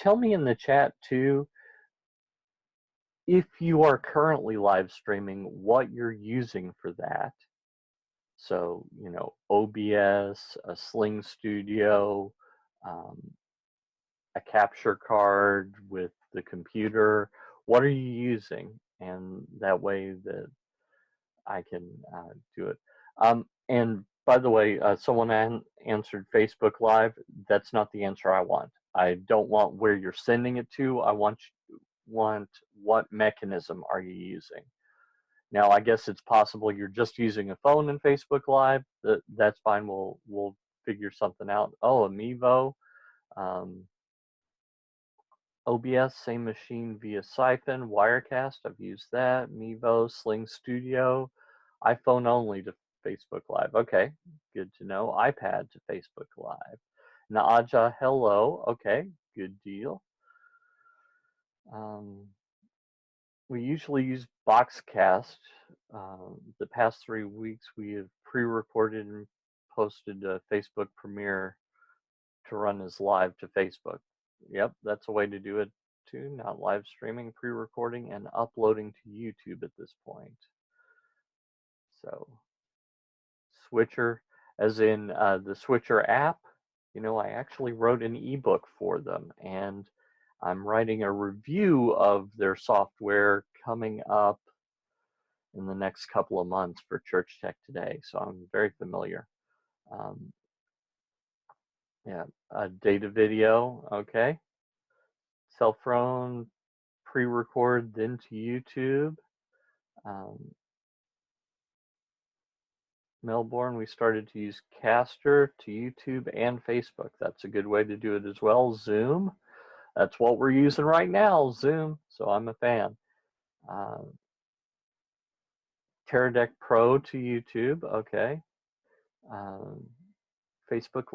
tell me in the chat too, if you are currently live streaming, what you're using for that. So, you know, OBS, a Sling Studio, a capture card with the computer. What are you using? And that way that I can do it. And by the way, someone answered Facebook Live. That's not the answer I want. I don't want where you're sending it to. I want what mechanism are you using? Now, I guess it's possible you're just using a phone in Facebook Live. That's fine. We'll figure something out. Oh, Amiibo. OBS, same machine via Siphon, Wirecast, I've used that, Mevo, Sling Studio, iPhone only to Facebook Live. Okay, good to know. iPad to Facebook Live. Naaja, hello. Okay, good deal. We usually use Boxcast. The past 3 weeks we have pre-recorded and posted a Facebook Premiere to run as live to Facebook. Yep, that's a way to do it too, not live streaming, pre-recording, and uploading to YouTube at this point. So, Switcher, as in the Switcher app, you know, I actually wrote an ebook for them, and I'm writing a review of their software coming up in the next couple of months for Church Tech Today, so I'm very familiar. Yeah, data video, okay. Cell phone, pre-record, then to YouTube. Melbourne, we started to use Caster to YouTube and Facebook. That's a good way to do it as well. Zoom, that's what we're using right now, Zoom, so I'm a fan. Teradek Pro to YouTube, okay. Facebook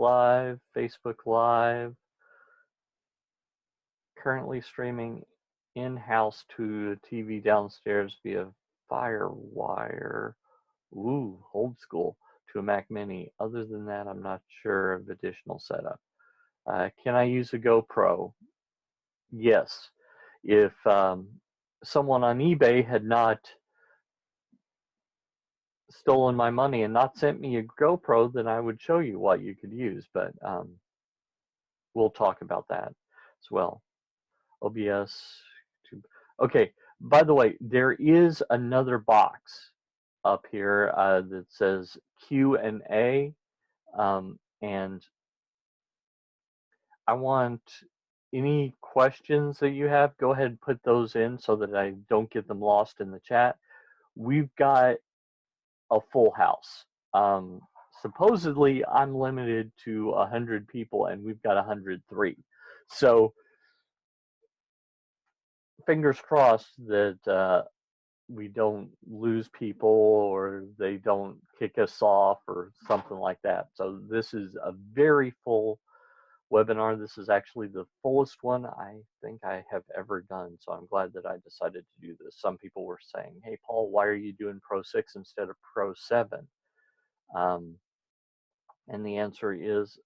Live, currently streaming in-house to a TV downstairs via Firewire. Ooh, old school, to a Mac Mini. Other than that, I'm not sure of additional setup. Can I use a GoPro? Yes. If someone on eBay had not stolen my money and not sent me a GoPro, then I would show you what you could use, but we'll talk about that as well. OBS. Okay, by the way, there is another box up here that says Q&A, and I want any questions that you have, go ahead and put those in so that I don't get them lost in the chat. We've got a full house. Supposedly I'm limited to 100 people and we've got 103. So fingers crossed that we don't lose people or they don't kick us off or something like that. So this is a very full webinar. This is actually the fullest one I think I have ever done. So I'm glad that I decided to do this. Some people were saying, hey, Paul, why are you doing Pro 6 instead of Pro 7? And the answer is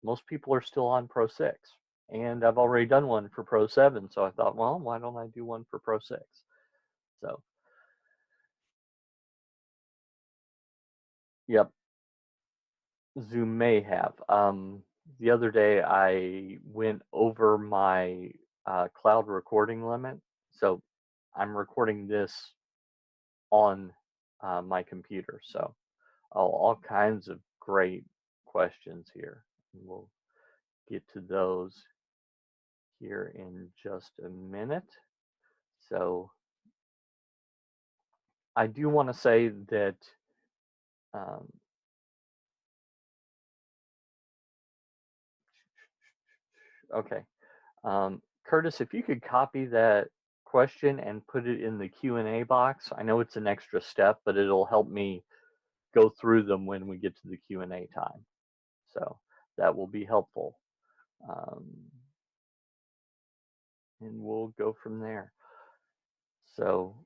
most people are still on Pro 6. And I've already done one for Pro 7. So I thought, well, why don't I do one for Pro 6? So, yep. Zoom may have. The other day I went over my cloud recording limit. So I'm recording this on my computer. So all kinds of great questions here. We'll get to those here in just a minute. So I do want to say that okay. Curtis, if you could copy that question and put it in the Q&A box. I know it's an extra step, but it'll help me go through them when we get to the Q&A time. So that will be helpful. And we'll go from there. So,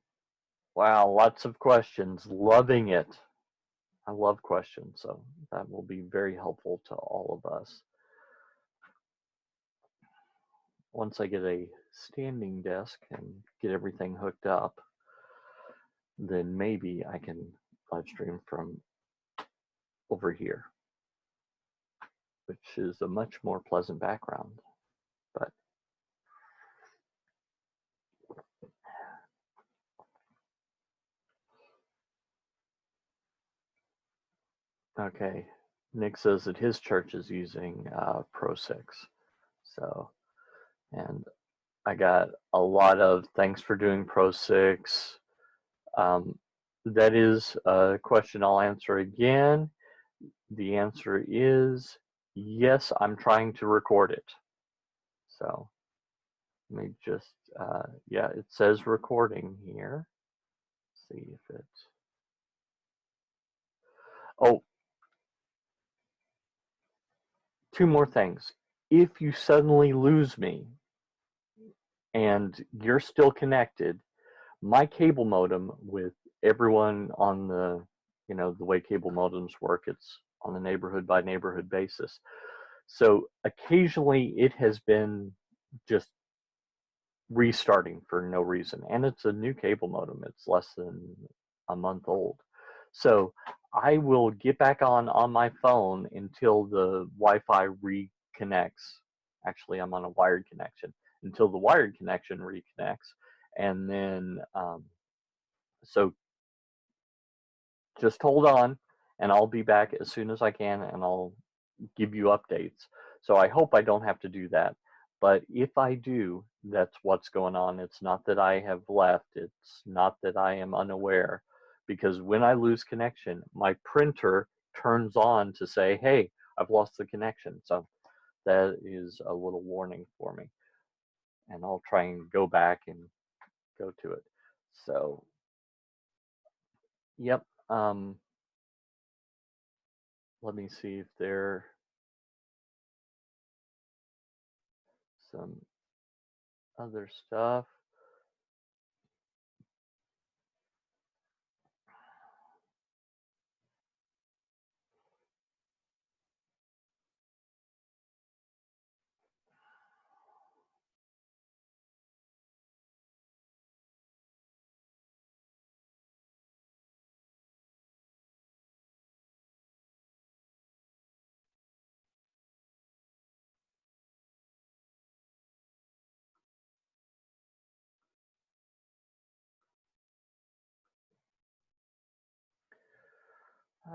wow, lots of questions. Loving it. I love questions, so that will be very helpful to all of us. once I get a standing desk and get everything hooked up, then maybe I can live stream from over here, which is a much more pleasant background. But okay, Nick says that his church is using Pro 6. So, and I got a lot of thanks for doing Pro 6. That is a question I'll answer again. The answer is yes, I'm trying to record it. So let me just, yeah, it says recording here. Let's see if it's, oh, two more things. If you suddenly lose me and you're still connected, my cable modem with everyone on the, you know, the way cable modems work, it's on a neighborhood by neighborhood basis. So occasionally it has been just restarting for no reason. And it's a new cable modem. It's less than a month old. So I will get back on my phone until the Wi-Fi reconnects. Actually, I'm on a wired connection. Until the wired connection reconnects. And then, so just hold on and I'll be back as soon as I can and I'll give you updates. So I hope I don't have to do that. But if I do, that's what's going on. It's not that I have left. It's not that I am unaware. Because when I lose connection, my printer turns on to say, hey, I've lost the connection. So that is a little warning for me. And I'll try and go back and go to it. So, yep. Let me see if there some other stuff.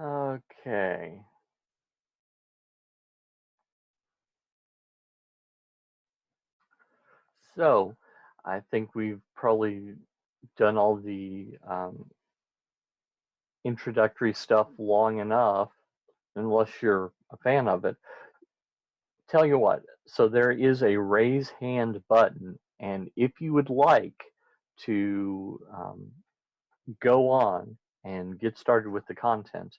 Okay. So I think we've probably done all the introductory stuff long enough, unless you're a fan of it. Tell you what, so there is a raise hand button, and if you would like to go on and get started with the content,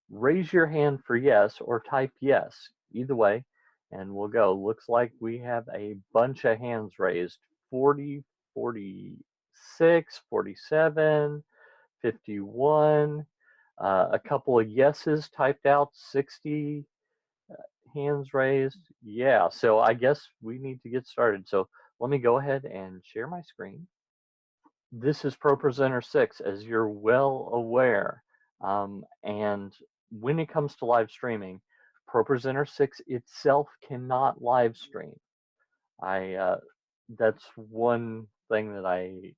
raise your hand for yes or type yes, either way, and we'll go. Looks like we have a bunch of hands raised, 40, 46, 47, 51, a couple of yeses typed out, 60 hands raised. Yeah, so I guess we need to get started. So let me go ahead and share my screen. This is ProPresenter 6, as you're well aware. And when it comes to live streaming, ProPresenter 6 itself cannot live stream. That's one thing that I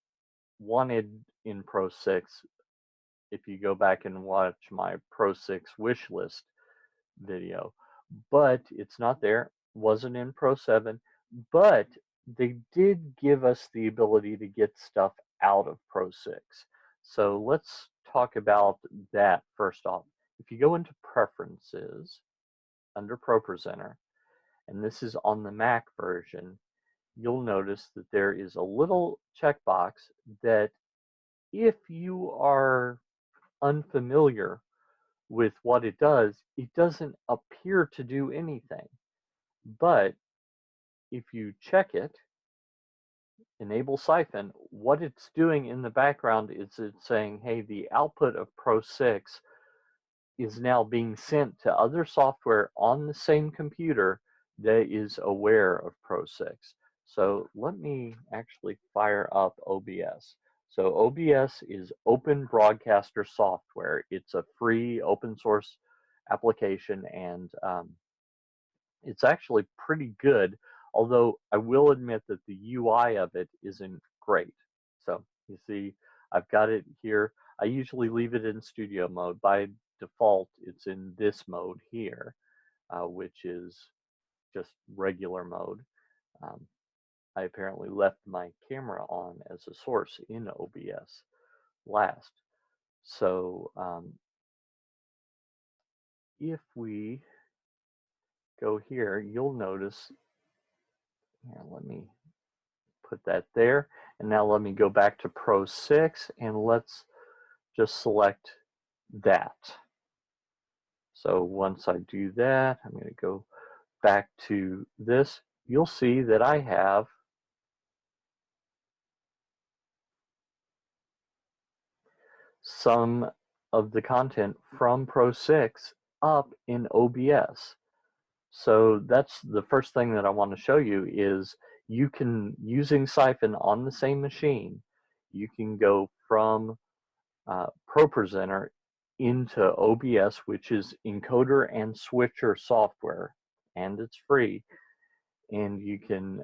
wanted in Pro 6. If you go back and watch my Pro 6 wish list video, but it's not there, wasn't in Pro 7, but they did give us the ability to get stuff out of Pro 6. So let's talk about that first off. If you go into Preferences under ProPresenter, and this is on the Mac version, you'll notice that there is a little checkbox that if you are unfamiliar with what it doesn't appear to do anything. But if you check it, enable siphon, what it's doing in the background is it's saying, hey, the output of Pro 6 is now being sent to other software on the same computer that is aware of Pro 6. So let me actually fire up OBS. So OBS is Open Broadcaster Software. It's a free open source application, and it's actually pretty good, although I will admit that the UI of it isn't great. So you see, I've got it here. I usually leave it in studio mode. By default, it's in this mode here, which is just regular mode. I apparently left my camera on as a source in OBS last. So if we go here, you'll notice, here, let me put that there. And now let me go back to Pro 6 and let's just select that. So once I do that, I'm going to go back to this. You'll see that I have some of the content from Pro 6 up in OBS. So that's the first thing that I want to show you is you can, using Siphon on the same machine, you can go from ProPresenter into OBS, which is encoder and switcher software, and it's free, and you can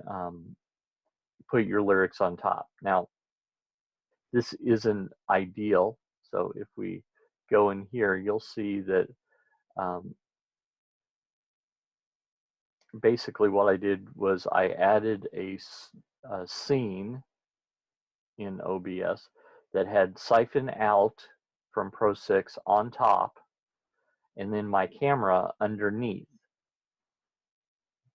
put your lyrics on top. Now, this isn't ideal, so if we go in here, you'll see that basically what I did was I added a scene in OBS that had Siphon out from Pro 6 on top and then my camera underneath.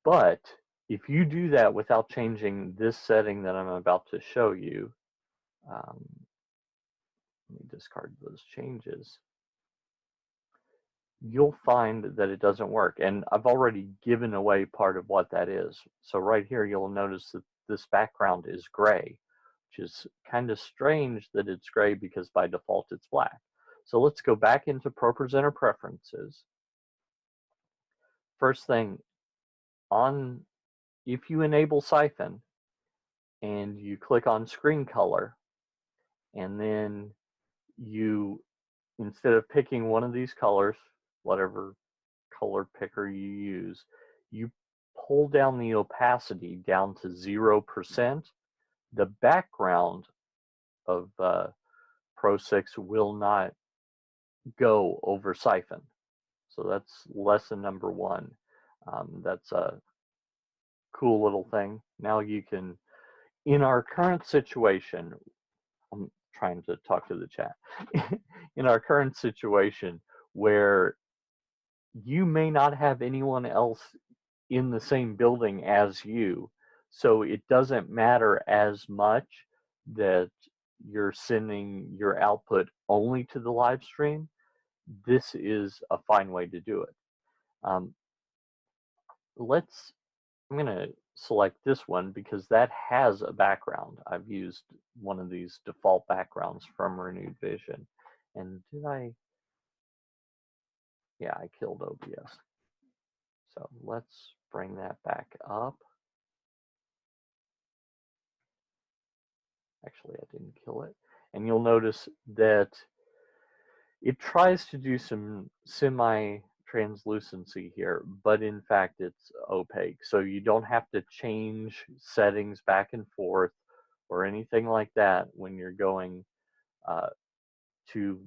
But if you do that without changing this setting that I'm about to show you, let me discard those changes, you'll find that it doesn't work. And I've already given away part of what that is. So right here, you'll notice that this background is gray, which is kind of strange that it's gray because by default it's black. So let's go back into ProPresenter preferences. First thing, if you enable Siphon and you click on screen color, and then you, instead of picking one of these colors, whatever color picker you use, you pull down the opacity down to 0%, the background of Pro 6 will not go over Siphon. So that's lesson number one. That's a cool little thing. Now you can, in our current situation, I'm trying to talk to the chat. In our current situation where you may not have anyone else in the same building as you, so it doesn't matter as much that you're sending your output only to the live stream, this is a fine way to do it. I'm going to select this one because that has a background. I've used one of these default backgrounds from Renewed Vision. And yeah, I killed OBS. So let's bring that back up. Actually, I didn't kill it. And you'll notice that it tries to do some semi-translucency here, but in fact it's opaque. So you don't have to change settings back and forth or anything like that when you're going to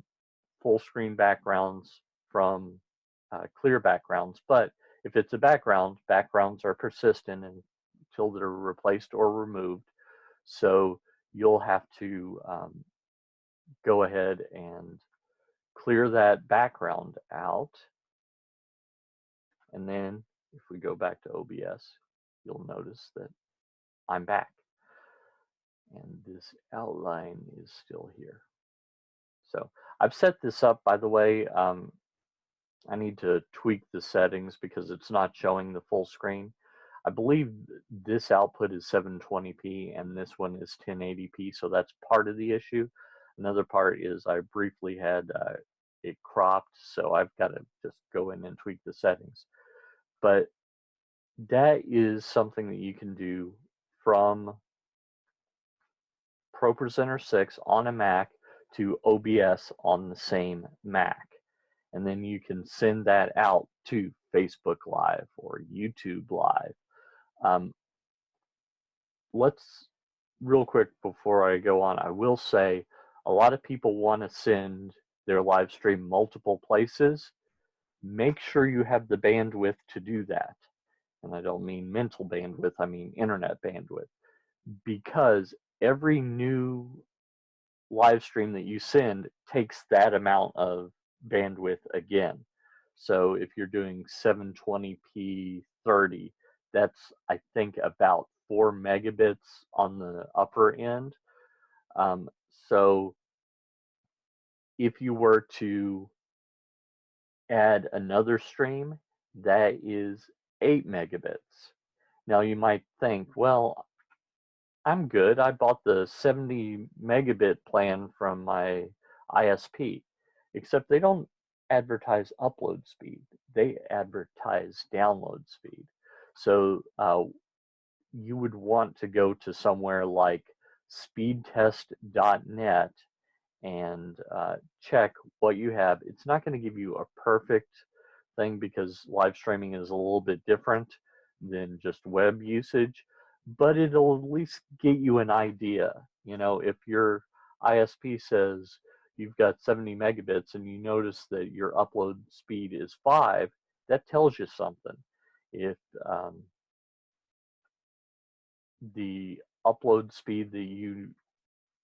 full screen backgrounds from clear backgrounds. But if it's a background, backgrounds are persistent until they're replaced or removed. So you'll have to go ahead and clear that background out. And then if we go back to OBS, you'll notice that I'm back. And this outline is still here. So I've set this up, by the way. I need to tweak the settings because it's not showing the full screen. I believe this output is 720p and this one is 1080p, so that's part of the issue. Another part is I briefly had it cropped, so I've got to just go in and tweak the settings. But that is something that you can do from ProPresenter 6 on a Mac to OBS on the same Mac. And then you can send that out to Facebook Live or YouTube Live. Let's, real quick before I go on, I will say a lot of people want to send their live stream multiple places. Make sure you have the bandwidth to do that. And I don't mean mental bandwidth, I mean internet bandwidth. Because every new live stream that you send takes that amount of bandwidth again. So if you're doing 720p 30, that's, I think, about 4 megabits on the upper end. So if you were to add another stream, that is 8 megabits. Now you might think, well, I'm good. I bought the 70 megabit plan from my ISP, except they don't advertise upload speed. They advertise download speed. So you would want to go to somewhere like speedtest.net and check what you have. It's not going to give you a perfect thing because live streaming is a little bit different than just web usage, but it'll at least get you an idea. You know, if your ISP says you've got 70 megabits and you notice that your upload speed is 5, that tells you something. If the upload speed that you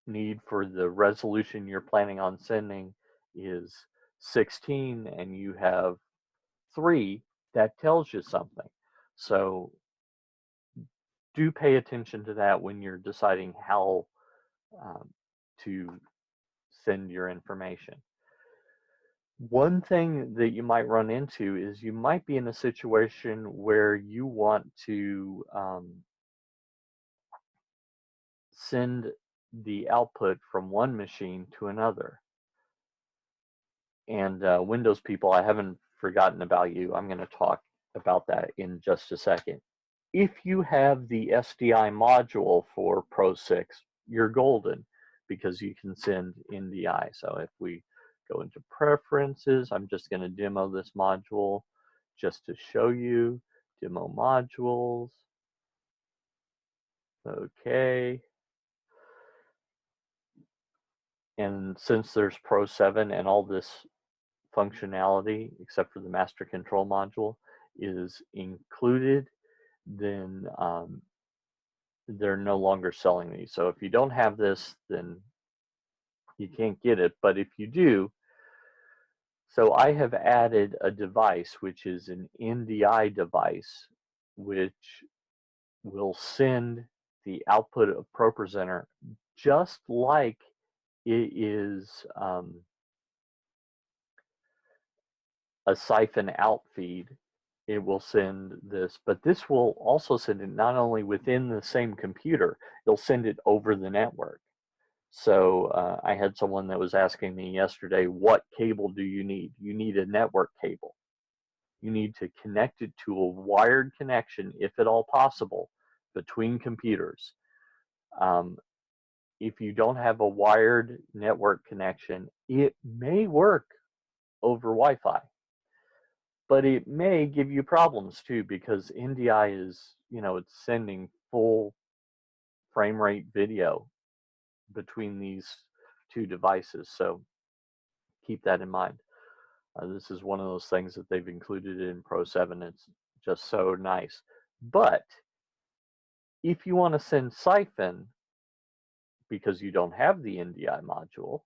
need for the resolution you're planning on sending is 16 and you have 3, that tells you something. So do pay attention to that when you're deciding how to send your information. One thing that you might run into is you might be in a situation where you want to send the output from one machine to another. And Windows people, I haven't forgotten about you. I'm going to talk about that in just a second. If you have the SDI module for Pro 6, you're golden because you can send Ndi. So if we go into preferences, I'm just going to demo this module just to show you. Demo modules. Okay. And since there's Pro 7 and all this functionality, except for the master control module, is included, then they're no longer selling these. So if you don't have this, then you can't get it. But if you do, so I have added a device, which is an Ndi device, which will send the output of ProPresenter just like it is a siphon out feed. It will send this, but this will also send it not only within the same computer, it'll send it over the network. So I had someone that was asking me yesterday, what cable do you need? You need a network cable. You need to connect it to a wired connection, if at all possible, between computers. If you don't have a wired network connection, it may work over Wi-Fi. But it may give you problems too, because Ndi is, you know, it's sending full frame rate video between these two devices. So keep that in mind. This is one of those things that they've included in Pro 7. It's just so nice. But if you want to send Siphon, because you don't have the Ndi module,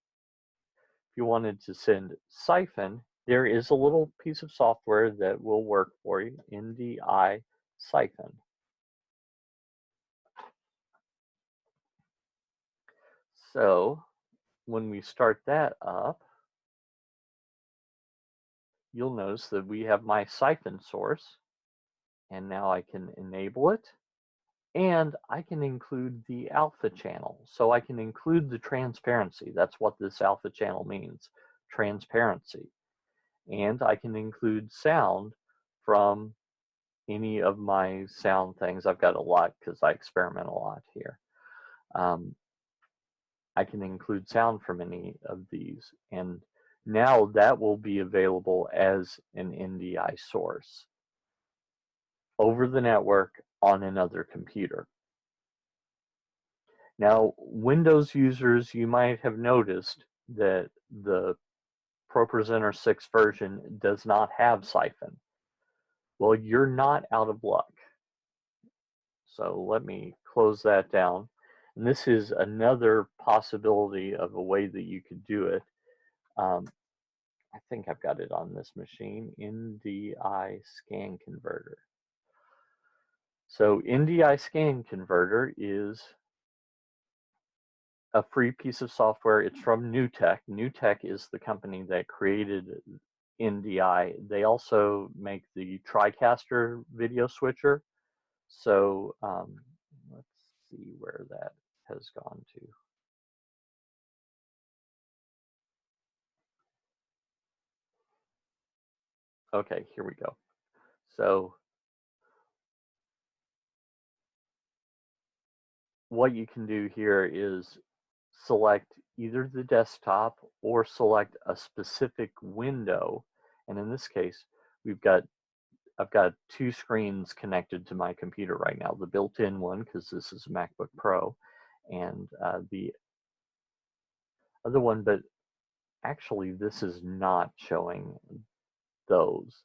if you wanted to send Siphon, there is a little piece of software that will work for you, Ndi Siphon. So when we start that up, you'll notice that we have my siphon source, and now I can enable it, and I can include the alpha channel. So I can include the transparency. That's what this alpha channel means, transparency. And I can include sound from any of my sound things. I've got a lot because I experiment a lot here. I can include sound from any of these, and now that will be available as an NDI source over the network on another computer. Now, Windows users, you might have noticed that the ProPresenter 6 version does not have Siphon. Well, you're not out of luck. So let me close that down. And this is another possibility of a way that you could do it. I think I've got it on this machine, Ndi Scan Converter. So Ndi Scan Converter is a free piece of software. It's from NewTek. NewTek is the company that created Ndi. They also make the TriCaster video switcher. So let's see where that has gone to. Okay, here we go. So what you can do here is select either the desktop or select a specific window. And in this case, I've got two screens connected to my computer right now. The built-in one, because this is a MacBook Pro, and the other one, but actually this is not showing those.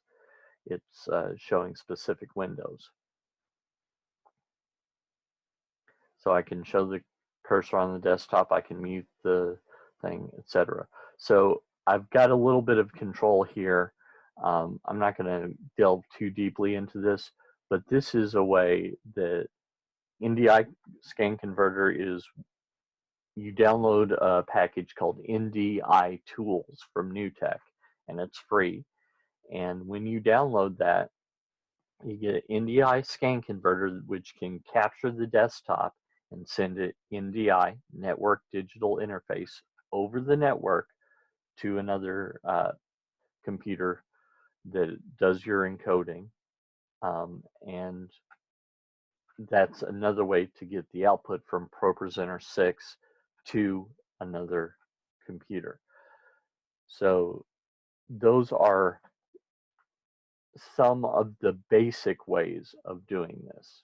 It's showing specific windows. So I can show the cursor on the desktop, I can mute the thing, etc. So I've got a little bit of control here. I'm not going to delve too deeply into this, but this is a way that Ndi Scan Converter is. You download a package called Ndi Tools from NewTek, and it's free. And when you download that, you get an Ndi Scan Converter, which can capture the desktop and send it Ndi, network digital interface, over the network to another computer that does your encoding. And that's another way to get the output from ProPresenter 6 to another computer. So those are some of the basic ways of doing this.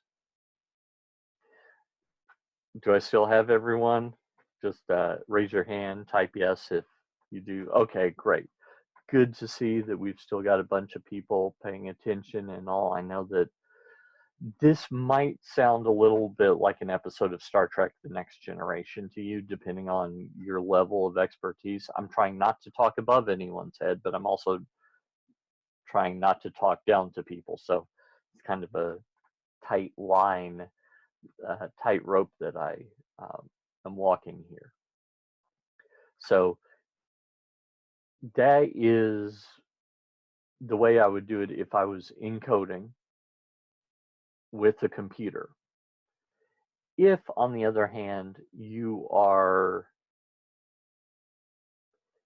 Do I still have everyone? Just raise your hand, type yes if you do. Okay, great. Good to see that we've still got a bunch of people paying attention and all. I know that this might sound a little bit like an episode of Star Trek: The Next Generation to you, depending on your level of expertise. I'm trying not to talk above anyone's head, but I'm also trying not to talk down to people. So it's kind of a tight line, tight rope that I am walking here. So that is the way I would do it if I was encoding with a computer. If, on the other hand, you are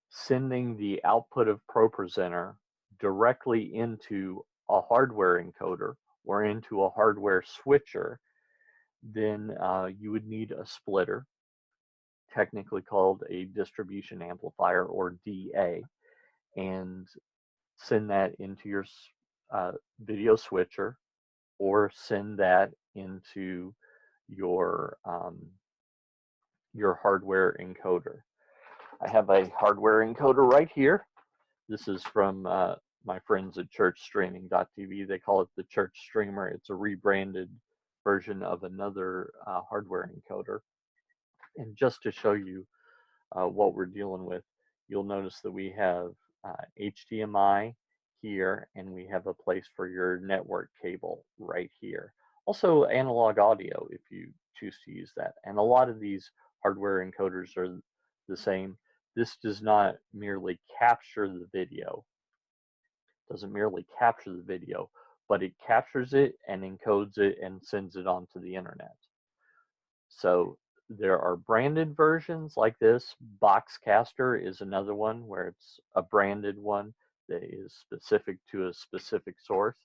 sending the output of ProPresenter directly into a hardware encoder or into a hardware switcher, then you would need a splitter, technically called a distribution amplifier, or DA, and send that into your video switcher, or send that into your hardware encoder. I have a hardware encoder right here. This is from my friends at churchstreaming.tv. They call it the Church Streamer. It's a rebranded version of another hardware encoder. And just to show you what we're dealing with, you'll notice that we have HDMI here, and we have a place for your network cable right here. Also analog audio if you choose to use that. And a lot of these hardware encoders are the same. This does not merely capture the video. It doesn't merely capture the video, but it captures it and encodes it and sends it onto the internet. So there are branded versions like this. Boxcaster is another one where it's a branded one that is specific to a specific source.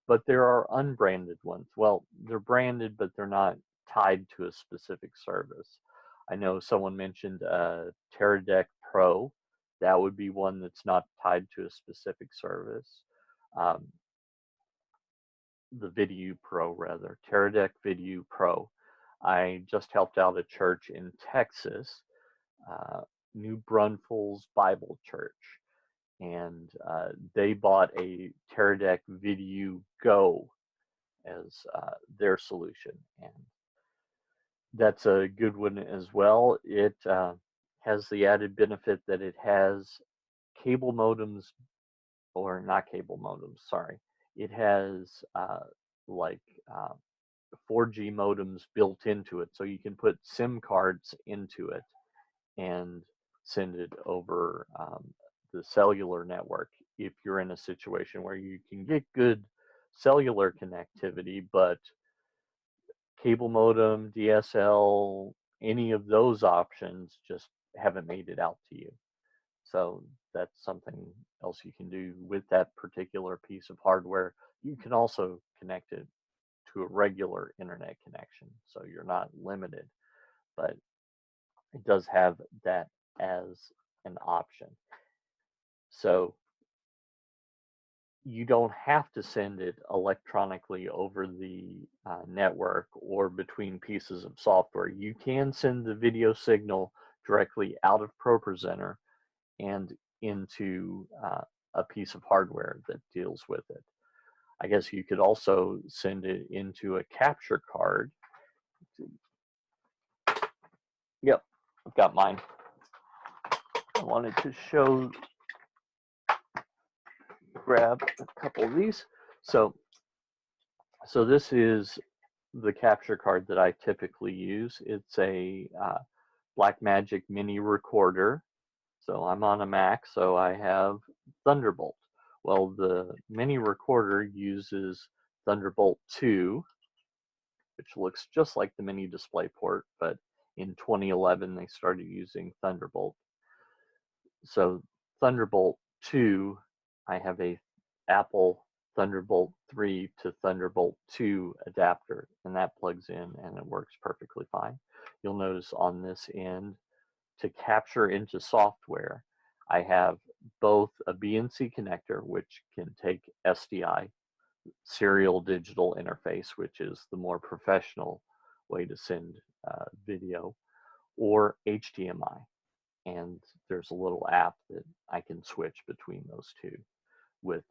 but there are unbranded ones. Well, they're branded, but they're not tied to a specific service. I know someone mentioned Teradek Pro. That would be one that's not tied to a specific service. The Video Pro, rather, Teradek Video Pro. I just helped out a church in Texas, New Braunfels Bible Church, and they bought a Teradek Video Go as their solution, and that's a good one as well. It has the added benefit that it has cable modems, or not cable modems, sorry. It has like 4G modems built into it, so you can put SIM cards into it and send it over the cellular network if you're in a situation where you can get good cellular connectivity, but cable modem, DSL, any of those options just haven't made it out to you. So that's something else you can do with that particular piece of hardware. You can also connect it to a regular internet connection, so you're not limited, but it does have that as an option. So you don't have to send it electronically over the network or between pieces of software. You can send the video signal directly out of ProPresenter and into a piece of hardware that deals with it. I guess you could also send it into a capture card. Yep, I've got mine. I wanted to grab a couple of these. So this is the capture card that I typically use. It's a Blackmagic mini recorder. So I'm on a Mac, so I have Thunderbolt. Well, the mini recorder uses Thunderbolt 2, which looks just like the mini DisplayPort, but in 2011 they started using Thunderbolt. So Thunderbolt 2, I have a Apple Thunderbolt 3 to Thunderbolt 2 adapter, and that plugs in and it works perfectly fine. You'll notice on this end, to capture into software, I have both a BNC connector, which can take SDI, serial digital interface, which is the more professional way to send video, or HDMI. And there's a little app that I can switch between those two with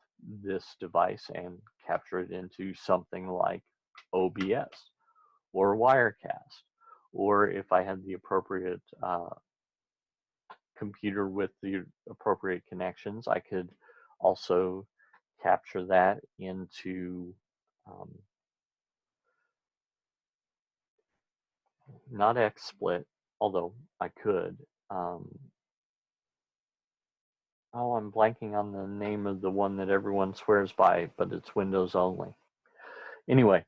this device and capture it into something like OBS or Wirecast, or if I had the appropriate computer with the appropriate connections, I could also capture that into not XSplit, although I could. Oh, I'm blanking on the name of the one that everyone swears by, but it's Windows only. Anyway,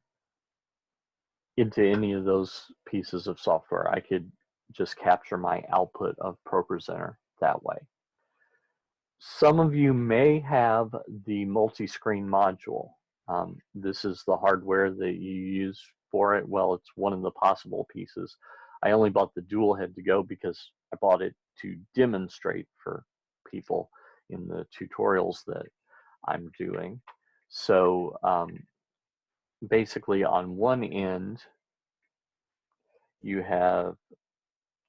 into any of those pieces of software, I could just capture my output of ProPresenter that way. Some of you may have the Multiscreen Module. This is the hardware that you use for it. Well, it's one of the possible pieces. I only bought the dual head to go because I bought it to demonstrate for people in the tutorials that I'm doing. So basically on one end, you have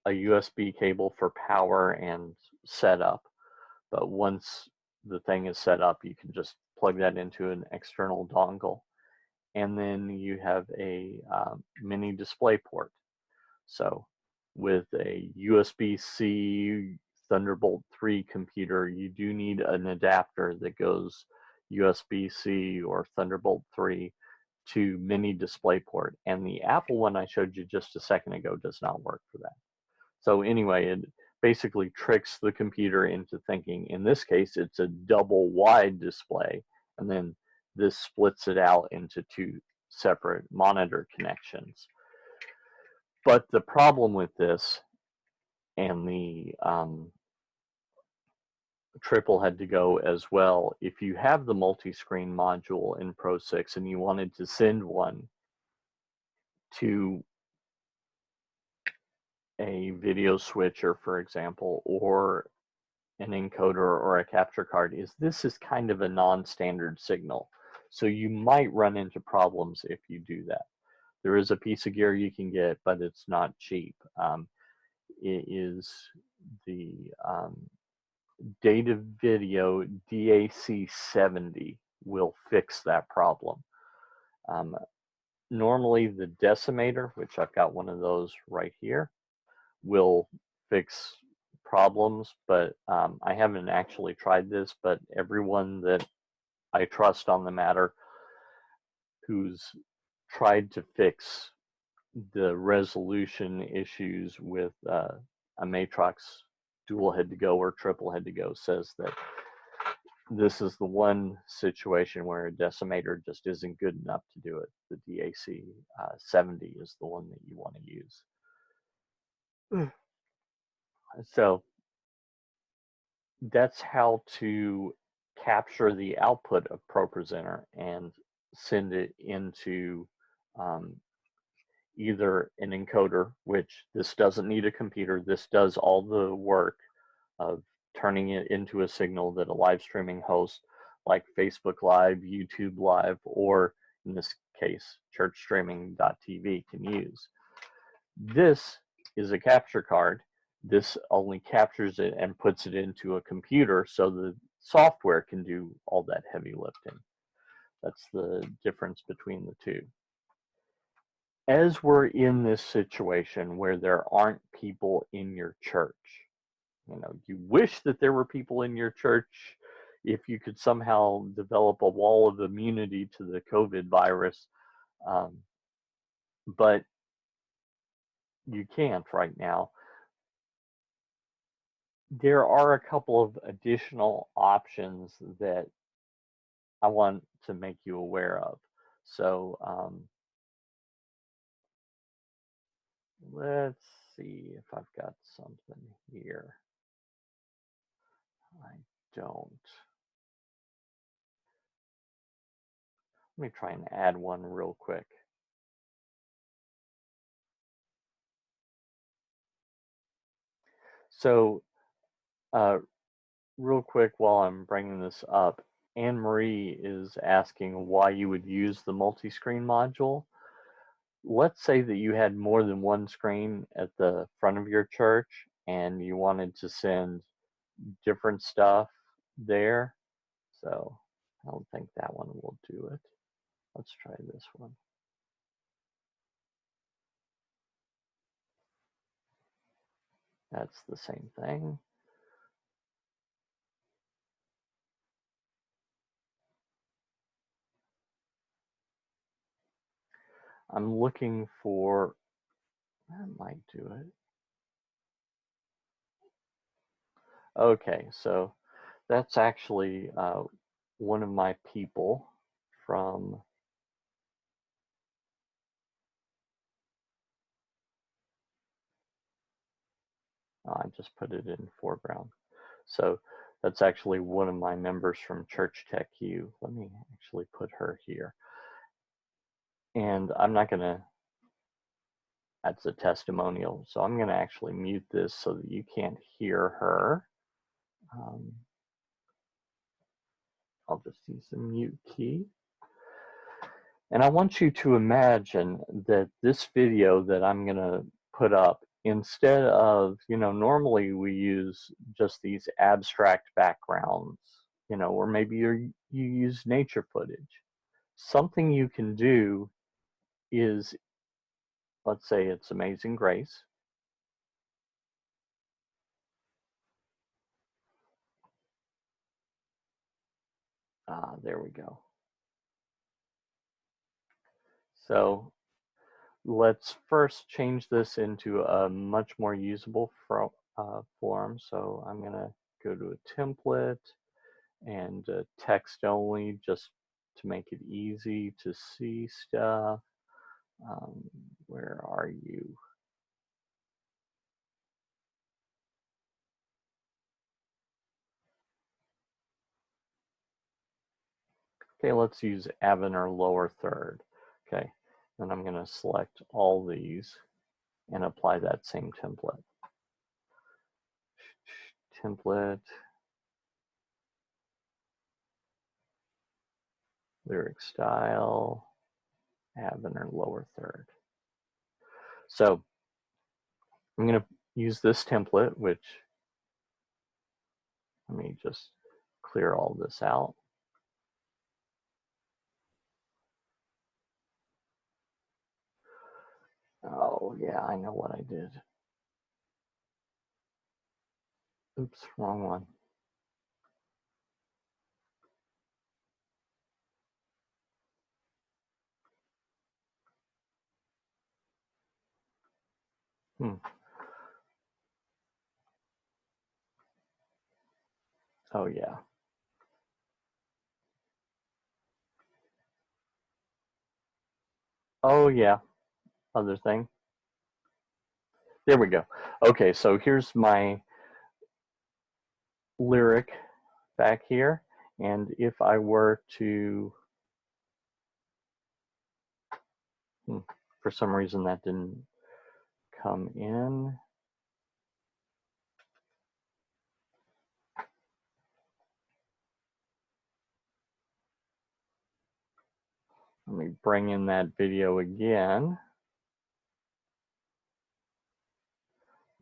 a USB cable for power and setup. But once the thing is set up, you can just plug that into an external dongle. And then you have a mini DisplayPort. So with a USB-C Thunderbolt 3 computer, you do need an adapter that goes USB-C or Thunderbolt 3 to mini DisplayPort. And the Apple one I showed you just a second ago does not work for that. So anyway, it basically tricks the computer into thinking, in this case, it's a double wide display, and then this splits it out into two separate monitor connections. But the problem with this, and the triple had to go as well. If you have the multi-screen module in Pro 6 and you wanted to send one to a video switcher, for example, or an encoder or a capture card, this is kind of a non-standard signal. So you might run into problems if you do that. There is a piece of gear you can get, but it's not cheap. It is the Data Video DAC 70 will fix that problem. Normally the decimator, which I've got one of those right here, will fix problems, but I haven't actually tried this, but everyone that I trust on the matter who's tried to fix the resolution issues with a Matrox dual head to go or triple head to go says that this is the one situation where a decimator just isn't good enough to do it. The DAC 70 is the one that you want to use. So that's how to capture the output of ProPresenter and send it into either an encoder, which this doesn't need a computer. This does all the work of turning it into a signal that a live streaming host like Facebook Live, YouTube Live, or in this case, churchstreaming.tv can use. This is a capture card. This only captures it and puts it into a computer so the software can do all that heavy lifting. That's the difference between the two. As we're in this situation where there aren't people in your church, you wish that there were people in your church. If you could somehow develop a wall of immunity to the COVID virus, but you can't right now. There are a couple of additional options that I want to make you aware of. So let's see if I've got something here. I don't. Let me try and add one real quick. So real quick while I'm bringing this up, Anne-Marie is asking why you would use the multi-screen module. Let's say that you had more than one screen at the front of your church and you wanted to send different stuff there. So I don't think that one will do it. Let's try this one. That's the same thing. I'm looking for, that might do it. Okay, so that's actually one of my people from I just put it in foreground. So that's actually one of my members from Church Tech U. Let me actually put her here. And I'm not going to, that's a testimonial. So I'm going to actually mute this so that you can't hear her. I'll just use the mute key. And I want you to imagine that this video that I'm going to put up, instead of, normally we use just these abstract backgrounds, or maybe you use nature footage. Something you can do is, let's say it's Amazing Grace. There we go. So let's first change this into a much more usable form. So I'm going to go to a template and text only, just to make it easy to see stuff. Where are you? Okay, let's use Avener lower third. Okay, then I'm going to select all these and apply that same template. Template, lyric style, Avener lower third. So I'm going to use this template, which, let me just clear all this out. Oh yeah, I know what I did. Oops, wrong one. Oh yeah. Oh yeah, other thing. There we go. Okay, so here's my lyric back here. And if I were to, for some reason that didn't come in. Let me bring in that video again.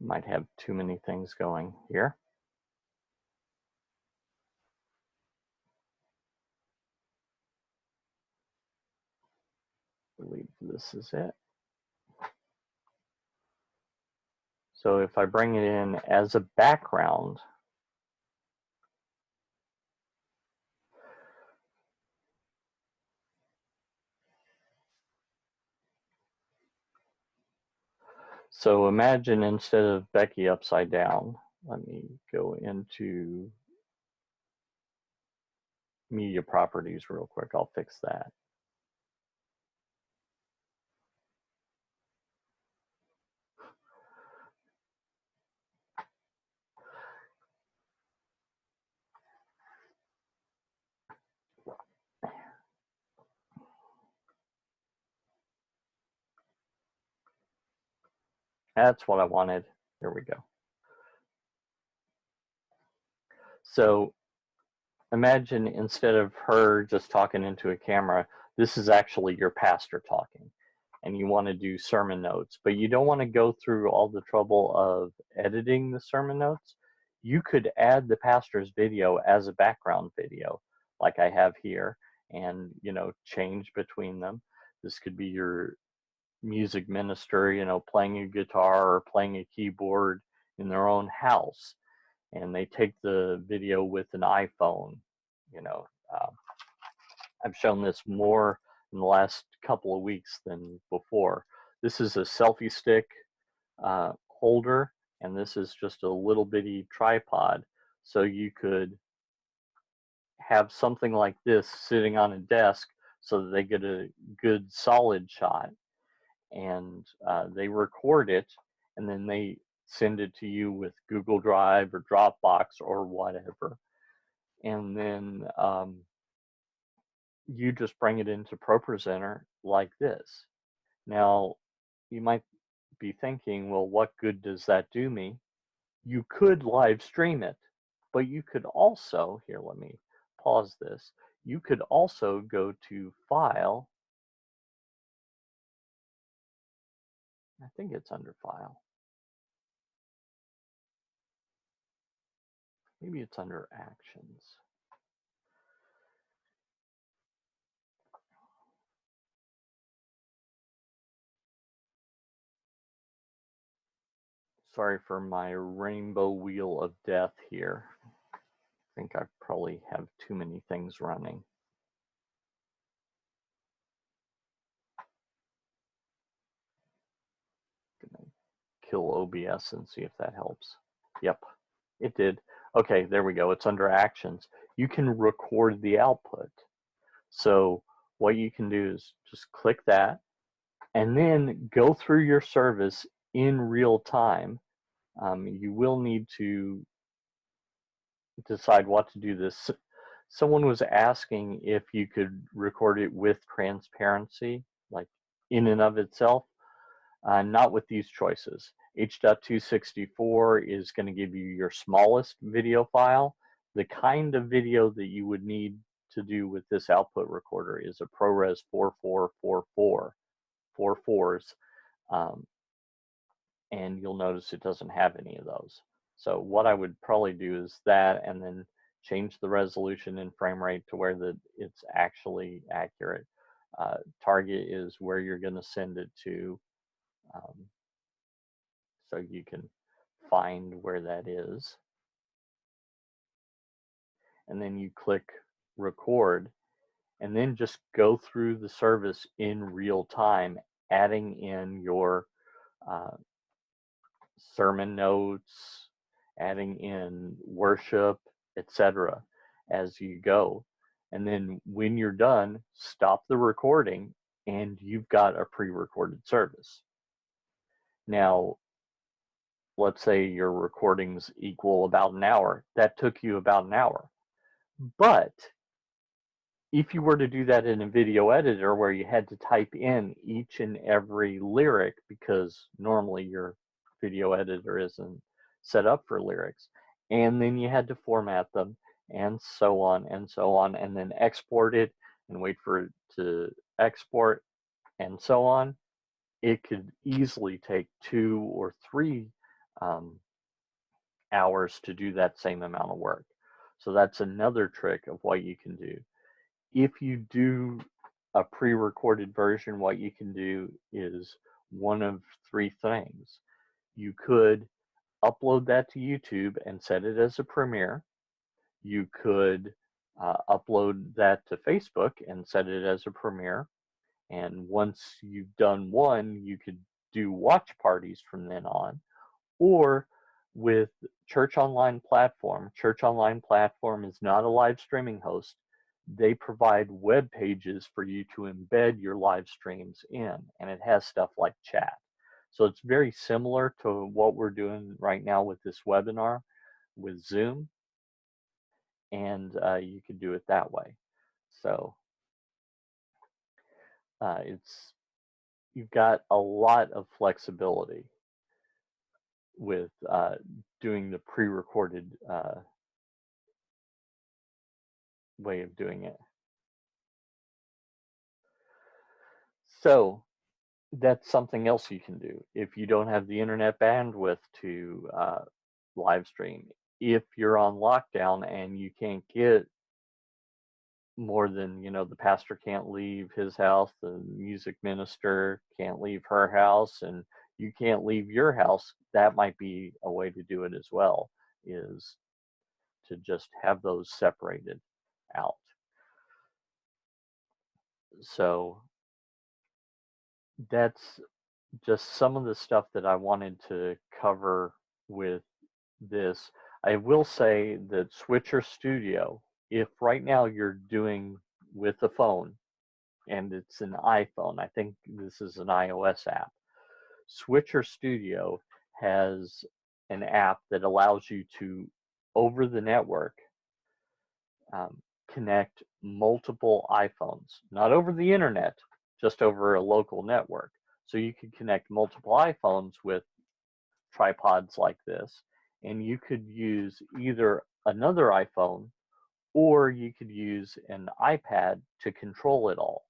Might have too many things going here. I believe this is it. So if I bring it in as a background, so imagine instead of Becky upside down, let me go into media properties real quick. I'll fix that. That's what I wanted. There we go. So imagine instead of her just talking into a camera, this is actually your pastor talking, and you want to do sermon notes, but you don't want to go through all the trouble of editing the sermon notes. You could add the pastor's video as a background video, like I have here, and change between them. This could be your music minister, playing a guitar or playing a keyboard in their own house, and they take the video with an iPhone. I've shown this more in the last couple of weeks than before. This is a selfie stick holder, and this is just a little bitty tripod. So you could have something like this sitting on a desk so that they get a good solid shot, and they record it, and then they send it to you with Google Drive or Dropbox or whatever. And then you just bring it into ProPresenter like this. Now, you might be thinking, well, what good does that do me? You could live stream it, but you could also, here, let me pause this. You could also go to File. I think it's under File. Maybe it's under Actions. Sorry for my rainbow wheel of death here. I think I probably have too many things running. Gonna kill OBS and see if that helps. Yep, it did. Okay, there we go. It's under Actions. You can record the output. So what you can do is just click that and then go through your service in real time. You will need to decide what to do this Someone was asking if you could record it with transparency, like in and of itself. Not with these choices. H.264 is going to give you your smallest video file. The kind of video that you would need to do with this output recorder is a ProRes 4444, 44s, and you'll notice it doesn't have any of those. So what I would probably do is that, and then change the resolution and frame rate to where it's actually accurate. Target is where you're going to send it to, so you can find where that is. And then you click record, and then just go through the service in real time, adding in your sermon notes, adding in worship, etc. as you go. And then when you're done, stop the recording and you've got a pre-recorded service. Now, let's say your recordings equal about an hour. That took you about an hour. But if you were to do that in a video editor where you had to type in each and every lyric, because normally your video editor isn't set up for lyrics, and then you had to format them and so on and so on, and then export it and wait for it to export and so on, it could easily take 2 or 3 hours to do that same amount of work. So that's another trick of what you can do. If you do a pre-recorded version, what you can do is one of 3 things. You could upload that to YouTube and set it as a premiere. You could upload that to Facebook and set it as a premiere. And once you've done one, you could do watch parties from then on. Or with Church Online Platform. Church Online Platform is not a live streaming host. They provide web pages for you to embed your live streams in, and it has stuff like chat. So it's very similar to what we're doing right now with this webinar with Zoom, and you could do it that way. So you've got a lot of flexibility with doing the pre-recorded way of doing it. So that's something else you can do if you don't have the internet bandwidth to live stream. If you're on lockdown and you can't get more than, the pastor can't leave his house, the music minister can't leave her house, and you can't leave your house, that might be a way to do it as well, is to just have those separated out. So that's just some of the stuff that I wanted to cover with this. I will say that Switcher Studio, if right now you're doing with a phone, and it's an iPhone, I think this is an iOS app, Switcher Studio has an app that allows you to, over the network, connect multiple iPhones, not over the internet, just over a local network. So you could connect multiple iPhones with tripods like this, and you could use either another iPhone or you could use an iPad to control it all.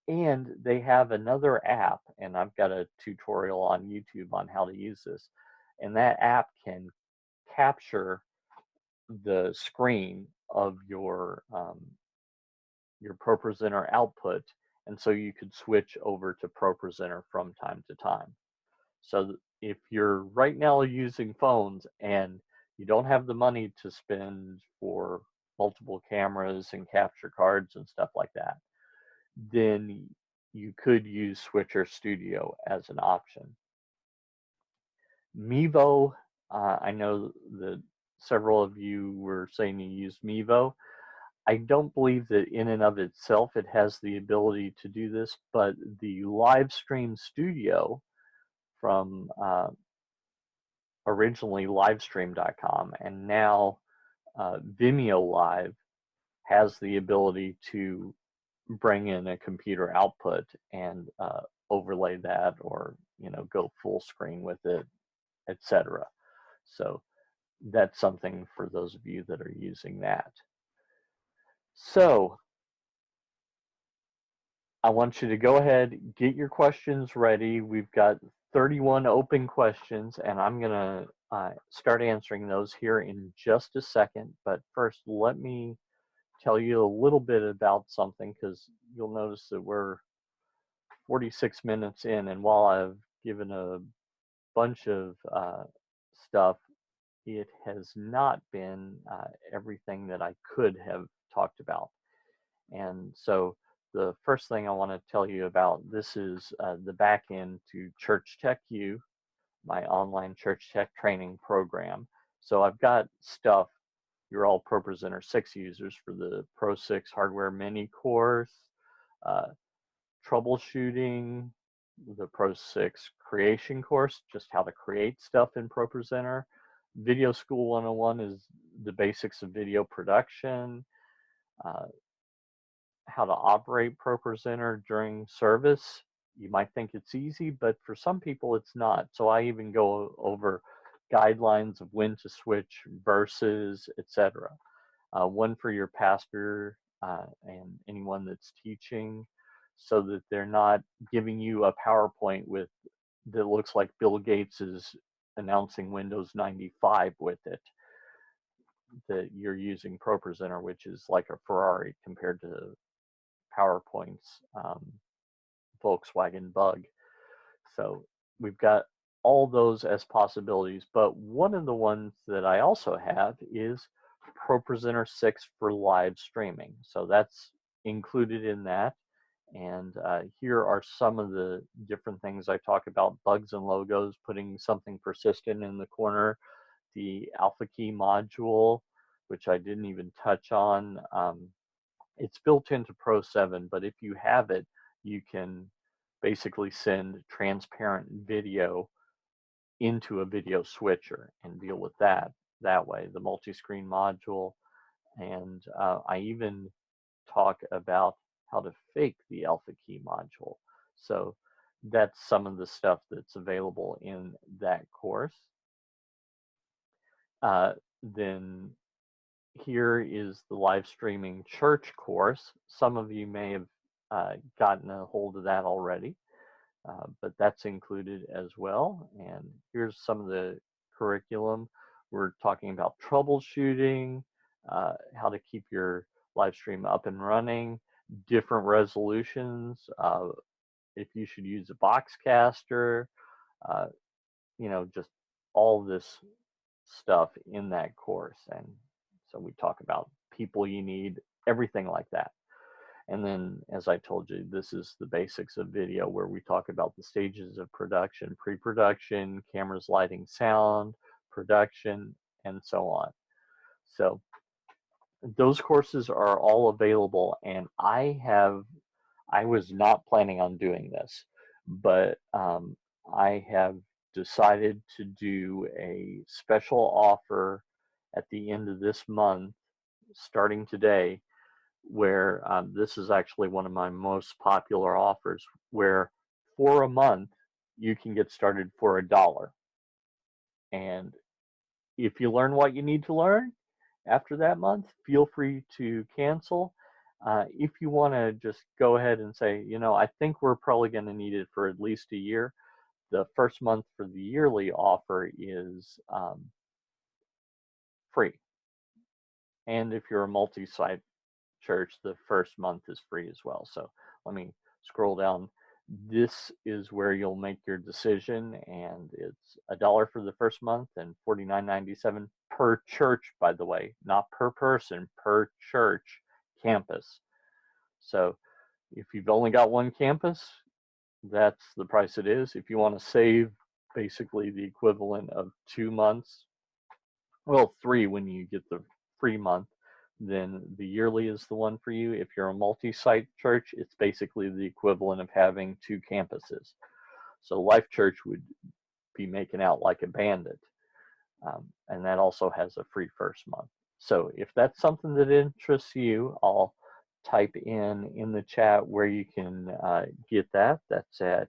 And they have another app, and I've got a tutorial on YouTube on how to use this, and that app can capture the screen of your ProPresenter output, and so you could switch over to ProPresenter from time to time. So if you're right now using phones and you don't have the money to spend for multiple cameras and capture cards and stuff like that, then you could use Switcher Studio as an option. Mevo, I know that several of you were saying you use Mevo. I don't believe that in and of itself it has the ability to do this, but the Livestream Studio from originally livestream.com and now Vimeo Live has the ability to bring in a computer output and overlay that, or go full screen with it, etc. So that's something for those of you that are using that. So I want you to go ahead, get your questions ready. We've got 31 open questions, and I'm going to start answering those here in just a second. But first, let me tell you a little bit about something, because you'll notice that we're 46 minutes in, and while I've given a bunch of stuff, it has not been everything that I could have talked about. And so the first thing I want to tell you about, this is the back end to Church Tech U, my online Church Tech training program. So I've got stuff, you're all ProPresenter 6 users, for the Pro 6 Hardware Mini course, troubleshooting, the Pro 6 creation course, just how to create stuff in ProPresenter. Video School 101 is the basics of video production, how to operate ProPresenter during service. You might think it's easy, but for some people it's not. So I even go over guidelines of when to switch verses, etc. One for your pastor and anyone that's teaching, so that they're not giving you a PowerPoint that looks like Bill Gates is announcing Windows 95 with it, that you're using ProPresenter, which is like a Ferrari compared to PowerPoint's Volkswagen Bug. So we've got all those as possibilities, but one of the ones that I also have is ProPresenter 6 for live streaming. So that's included in that. And here are some of the different things I talk about: bugs and logos, putting something persistent in the corner, the Alpha Key module, which I didn't even touch on. It's built into Pro 7, but if you have it, you can basically send transparent video into a video switcher and deal with that way. The Multiscreen Module, and I even talk about how to fake the Alpha Key module. So that's some of the stuff that's available in that course. Then here is the live streaming church course. Some of you may have gotten a hold of that already, but that's included as well. And here's some of the curriculum. We're talking about troubleshooting, how to keep your live stream up and running, different resolutions, if you should use a Boxcaster, just all this stuff in that course. And so we talk about people you need, everything like that. And then, as I told you, this is the basics of video, where we talk about the stages of production: pre-production, cameras, lighting, sound, production, and so on. So those courses are all available, and I was not planning on doing this, but I have decided to do a special offer at the end of this month, starting today, where this is actually one of my most popular offers, where for a month you can get started for $1. And if you learn what you need to learn after that month, feel free to cancel. If you want to just go ahead and say, I think we're probably going to need it for at least a year, the first month for the yearly offer is free. And if you're a multi-site church, the first month is free as well. So let me scroll down. This is where you'll make your decision, and it's $1 for the first month and $49.97 per church, by the way, not per person, per church campus. So if you've only got one campus, that's the price it is. If you want to save basically the equivalent of 2 months, well, 3 when you get the free month, then the yearly is the one for you. If you're a multi-site church, it's basically the equivalent of having 2 campuses. So Life Church would be making out like a bandit. And that also has a free first month. So if that's something that interests you, I'll type in the chat where you can get that. That's at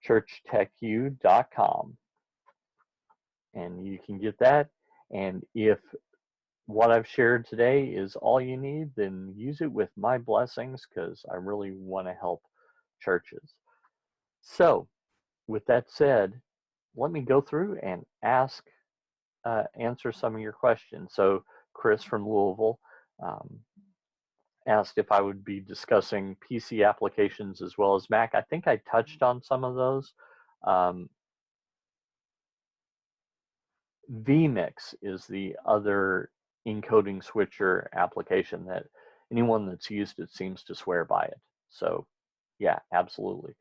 churchtechu.com, and you can get that. And if what I've shared today is all you need, then use it with my blessings, because I really want to help churches. So with that said, let me go through and answer some of your questions. So Chris from Louisville asked if I would be discussing PC applications as well as Mac. I think I touched on some of those. vMix is the other encoding switcher application that anyone that's used it seems to swear by it. So yeah, absolutely.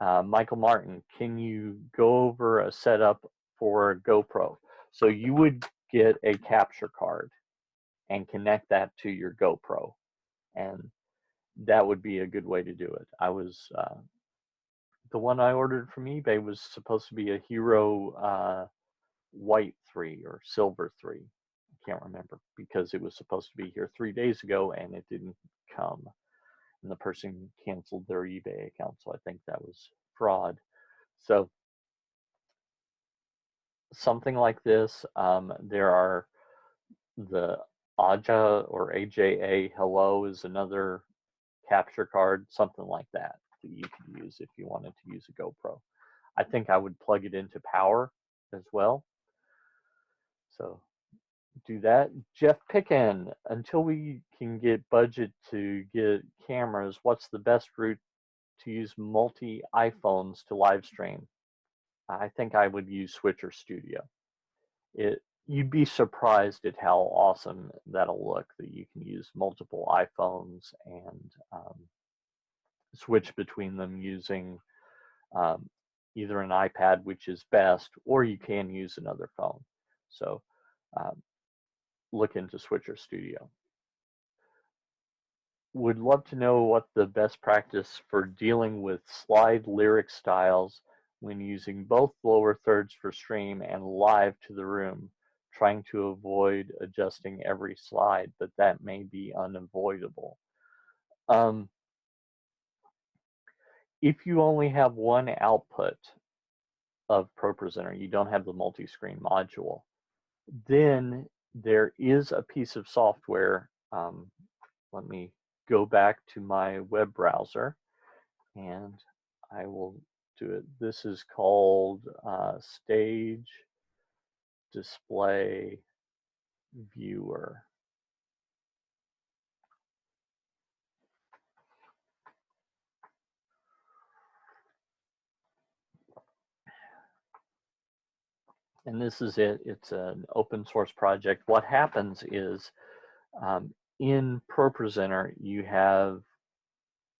Michael Martin, can you go over a setup for GoPro? So you would get a capture card and connect that to your GoPro, and that would be a good way to do it. The one I ordered from eBay was supposed to be a Hero white 3 or silver 3. I can't remember, because it was supposed to be here 3 days ago and it didn't come, and the person canceled their eBay account, so I think that was fraud. So something like this. There are the AJA or AJA Hello is another capture card, something like that you could use if you wanted to use a GoPro. I think I would plug it into power as well. So do that. Jeff Pickin, until we can get budget to get cameras, what's the best route to use multi iPhones to live stream? I think I would use Switcher Studio. You'd be surprised at how awesome that'll look, that you can use multiple iPhones and switch between them using either an iPad, which is best, or you can use another phone. So look into Switcher Studio. Would love to know what the best practice for dealing with slide lyric styles when using both lower thirds for stream and live to the room, trying to avoid adjusting every slide, but that may be unavoidable. If you only have one output of ProPresenter, you don't have the multi-screen module, then there is a piece of software. Let me go back to my web browser and I will do it. This is called Stage Display Viewer. And this is it. It's an open source project. What happens is in ProPresenter, you have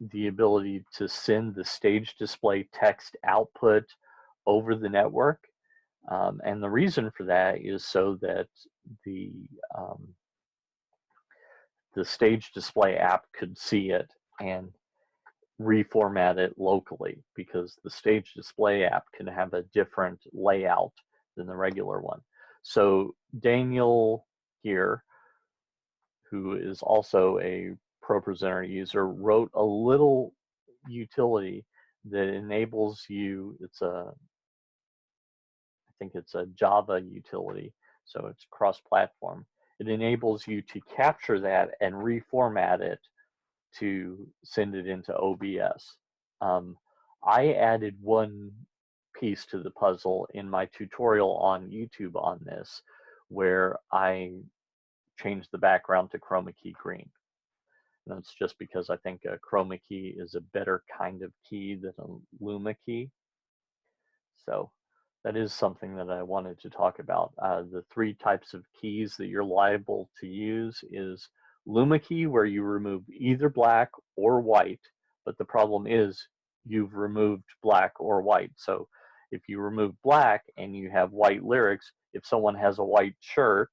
the ability to send the stage display text output over the network. And the reason for that is so that the stage display app could see it and reformat it locally, because the stage display app can have a different layout than the regular one. So Daniel here, who is also a ProPresenter user, wrote a little utility that enables you, I think it's a Java utility, so it's cross-platform. It enables you to capture that and reformat it to send it into OBS. I added one piece to the puzzle in my tutorial on YouTube on this, where I changed the background to Chroma Key green. And that's just because I think a Chroma Key is a better kind of key than a Luma Key. So that is something that I wanted to talk about. The 3 types of keys that you're liable to use is Luma Key, where you remove either black or white, but the problem is you've removed black or white. So if you remove black and you have white lyrics, if someone has a white shirt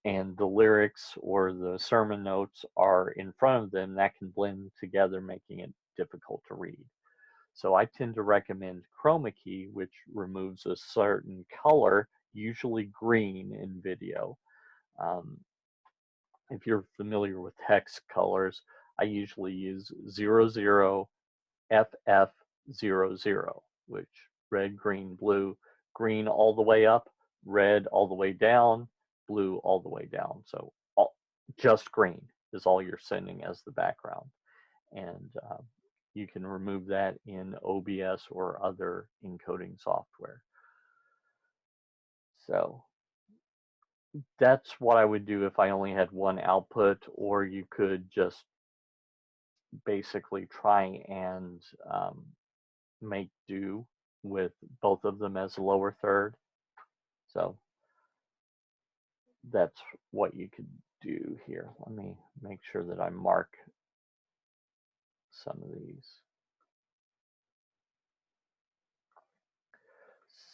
and the lyrics or the sermon notes are in front of them, that can blend together, making it difficult to read. So I tend to recommend Chroma Key, which removes a certain color usually green in video. If you're familiar with hex colors, I usually use 00 FF00, which red, green, blue, green all the way up, red all the way down, blue all the way down. So just green is all you're sending as the background. And you can remove that in OBS or other encoding software. So that's what I would do if I only had one output, or you could just basically try and make do with both of them as a lower third. So that's what you could do here. Let me make sure that I mark some of these.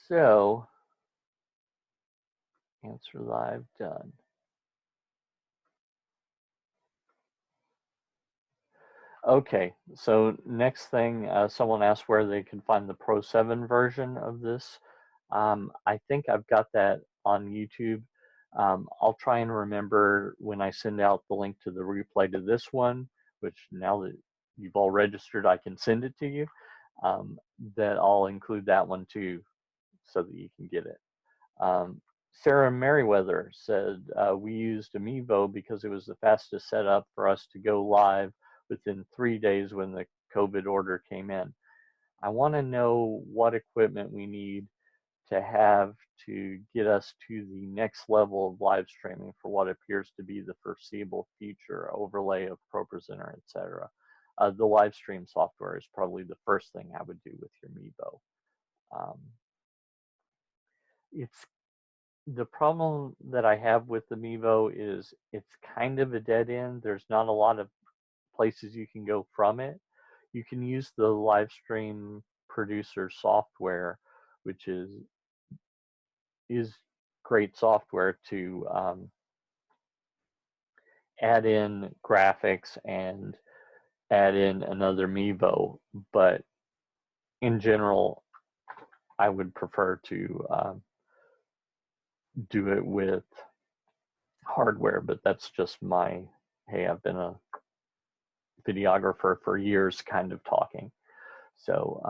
So answer live done. Okay, so next thing, someone asked where they can find the Pro 7 version of this. I think I've got that on YouTube. I'll try and remember when I send out the link to the replay to this one, which now that you've all registered, I can send it to you, that I'll include that one too so that you can get it. Sarah Merriweather said, we used Amiibo because it was the fastest setup for us to go live within 3 days when the COVID order came in. I want to know what equipment we need to have to get us to the next level of live streaming for what appears to be the foreseeable future, overlay of ProPresenter, etc. The live stream software is probably the first thing I would do with your Amiibo. The problem that I have with the Amiibo is it's kind of a dead end. There's not a lot of places you can go from it. You can use the live stream producer software, which is great software to add in graphics and add in another Amiibo, but in general, I would prefer to do it with hardware, but that's just my, hey, I've been a videographer for years kind of talking. So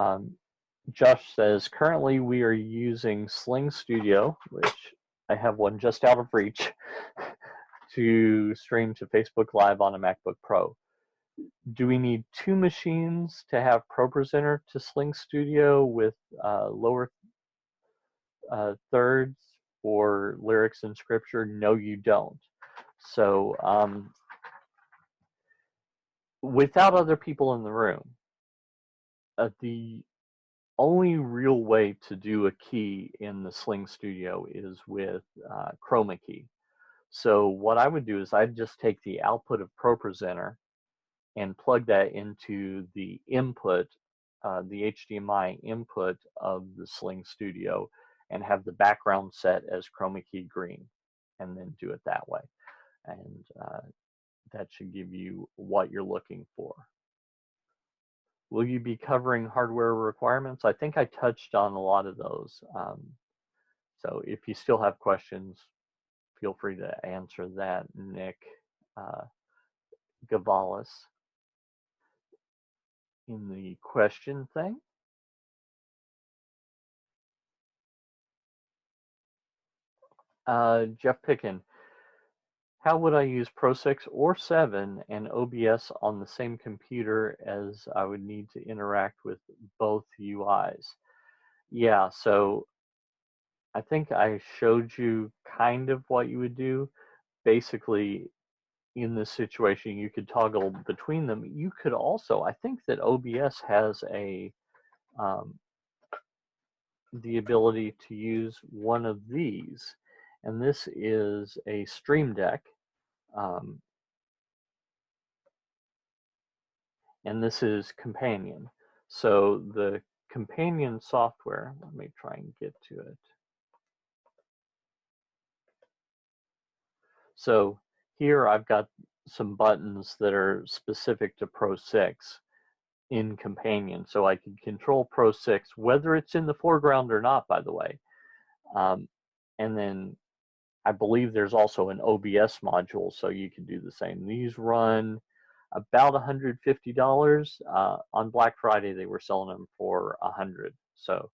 Josh says, currently we are using Sling Studio, which I have one just out of reach, to stream to Facebook Live on a MacBook Pro. Do we need 2 machines to have ProPresenter to Sling Studio with lower thirds or lyrics and scripture? No, you don't. So without other people in the room, the only real way to do a key in the Sling Studio is with Chroma Key. So what I would do is I'd just take the output of ProPresenter and plug that into the input, the HDMI input of the Sling Studio, and have the background set as Chroma Key green, and then do it that way. And that should give you what you're looking for. Will you be covering hardware requirements? I think I touched on a lot of those. So if you still have questions, feel free to answer that, Nick Gavalis, in the question thing. Jeff Pickin, how would I use Pro 6 or 7 and OBS on the same computer as I would need to interact with both UIs? Yeah, so I think I showed you kind of what you would do. Basically, in this situation, you could toggle between them. You could also, I think that OBS has a the ability to use one of these, and this is a Stream Deck, and this is Companion. So the Companion software, let me try and get to it. So here I've got some buttons that are specific to Pro 6 in Companion, so I can control Pro 6, whether it's in the foreground or not, by the way. and then I believe there's also an OBS module, so you can do the same. These run about $150. On Black Friday, they were selling them for $100. So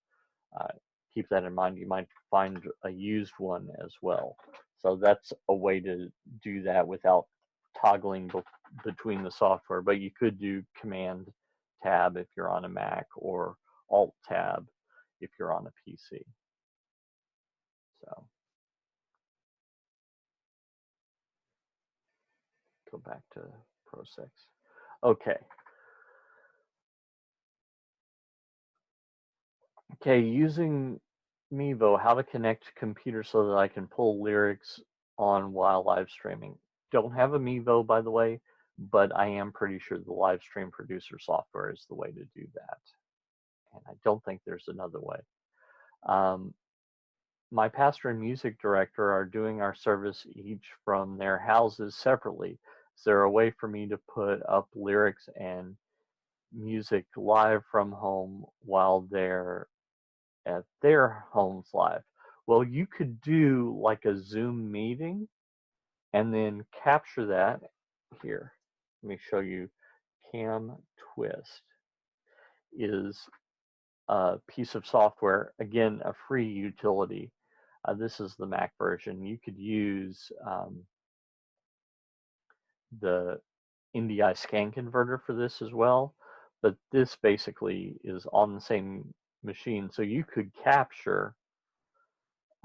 keep that in mind. You might find a used one as well. So that's a way to do that without toggling between the software. But you could do Command Tab if you're on a Mac, or Alt Tab if you're on a PC. So go back to Pro 6. Okay. Okay, using Mevo, how to connect to computer so that I can pull lyrics on while live streaming. Don't have a Mevo, by the way, but I am pretty sure the live stream producer software is the way to do that. And I don't think there's another way. My pastor and music director are doing our service each from their houses separately. Is there a way for me to put up lyrics and music live from home while they're at their homes live? Well, you could do like a Zoom meeting and then capture that here. Let me show you. Cam Twist is a piece of software, again, a free utility. This is the Mac version. You could use the Ndi Scan Converter for this as well, but this basically is on the same machine. So you could capture,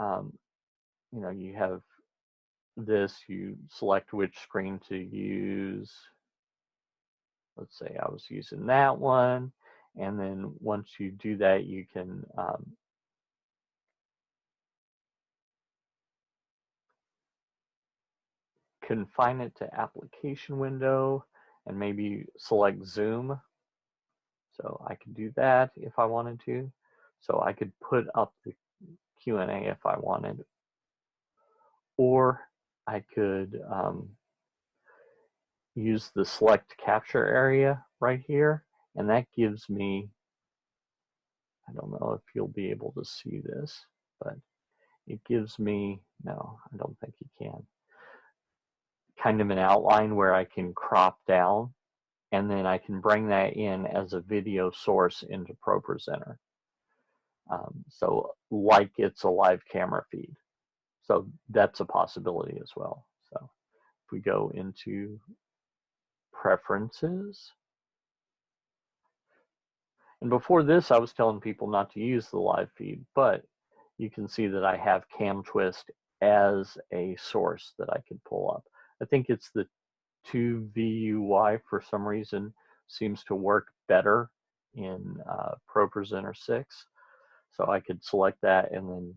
you know, you have this, you select which screen to use. Let's say I was using that one. And then once you do that, you can confine it to application window and maybe select Zoom. So I could do that if I wanted to. So I could put up the Q&A if I wanted, or I could use the select capture area right here, and that gives me, I don't know if you'll be able to see this, but it gives me, no, I don't think you can, kind of an outline where I can crop down, and then I can bring that in as a video source into ProPresenter. So like it's a live camera feed. So that's a possibility as well. So if we go into preferences, and before this I was telling people not to use the live feed, but you can see that I have Cam Twist as a source that I could pull up. I think it's the 2VUI for some reason seems to work better in ProPresenter 6. So I could select that and then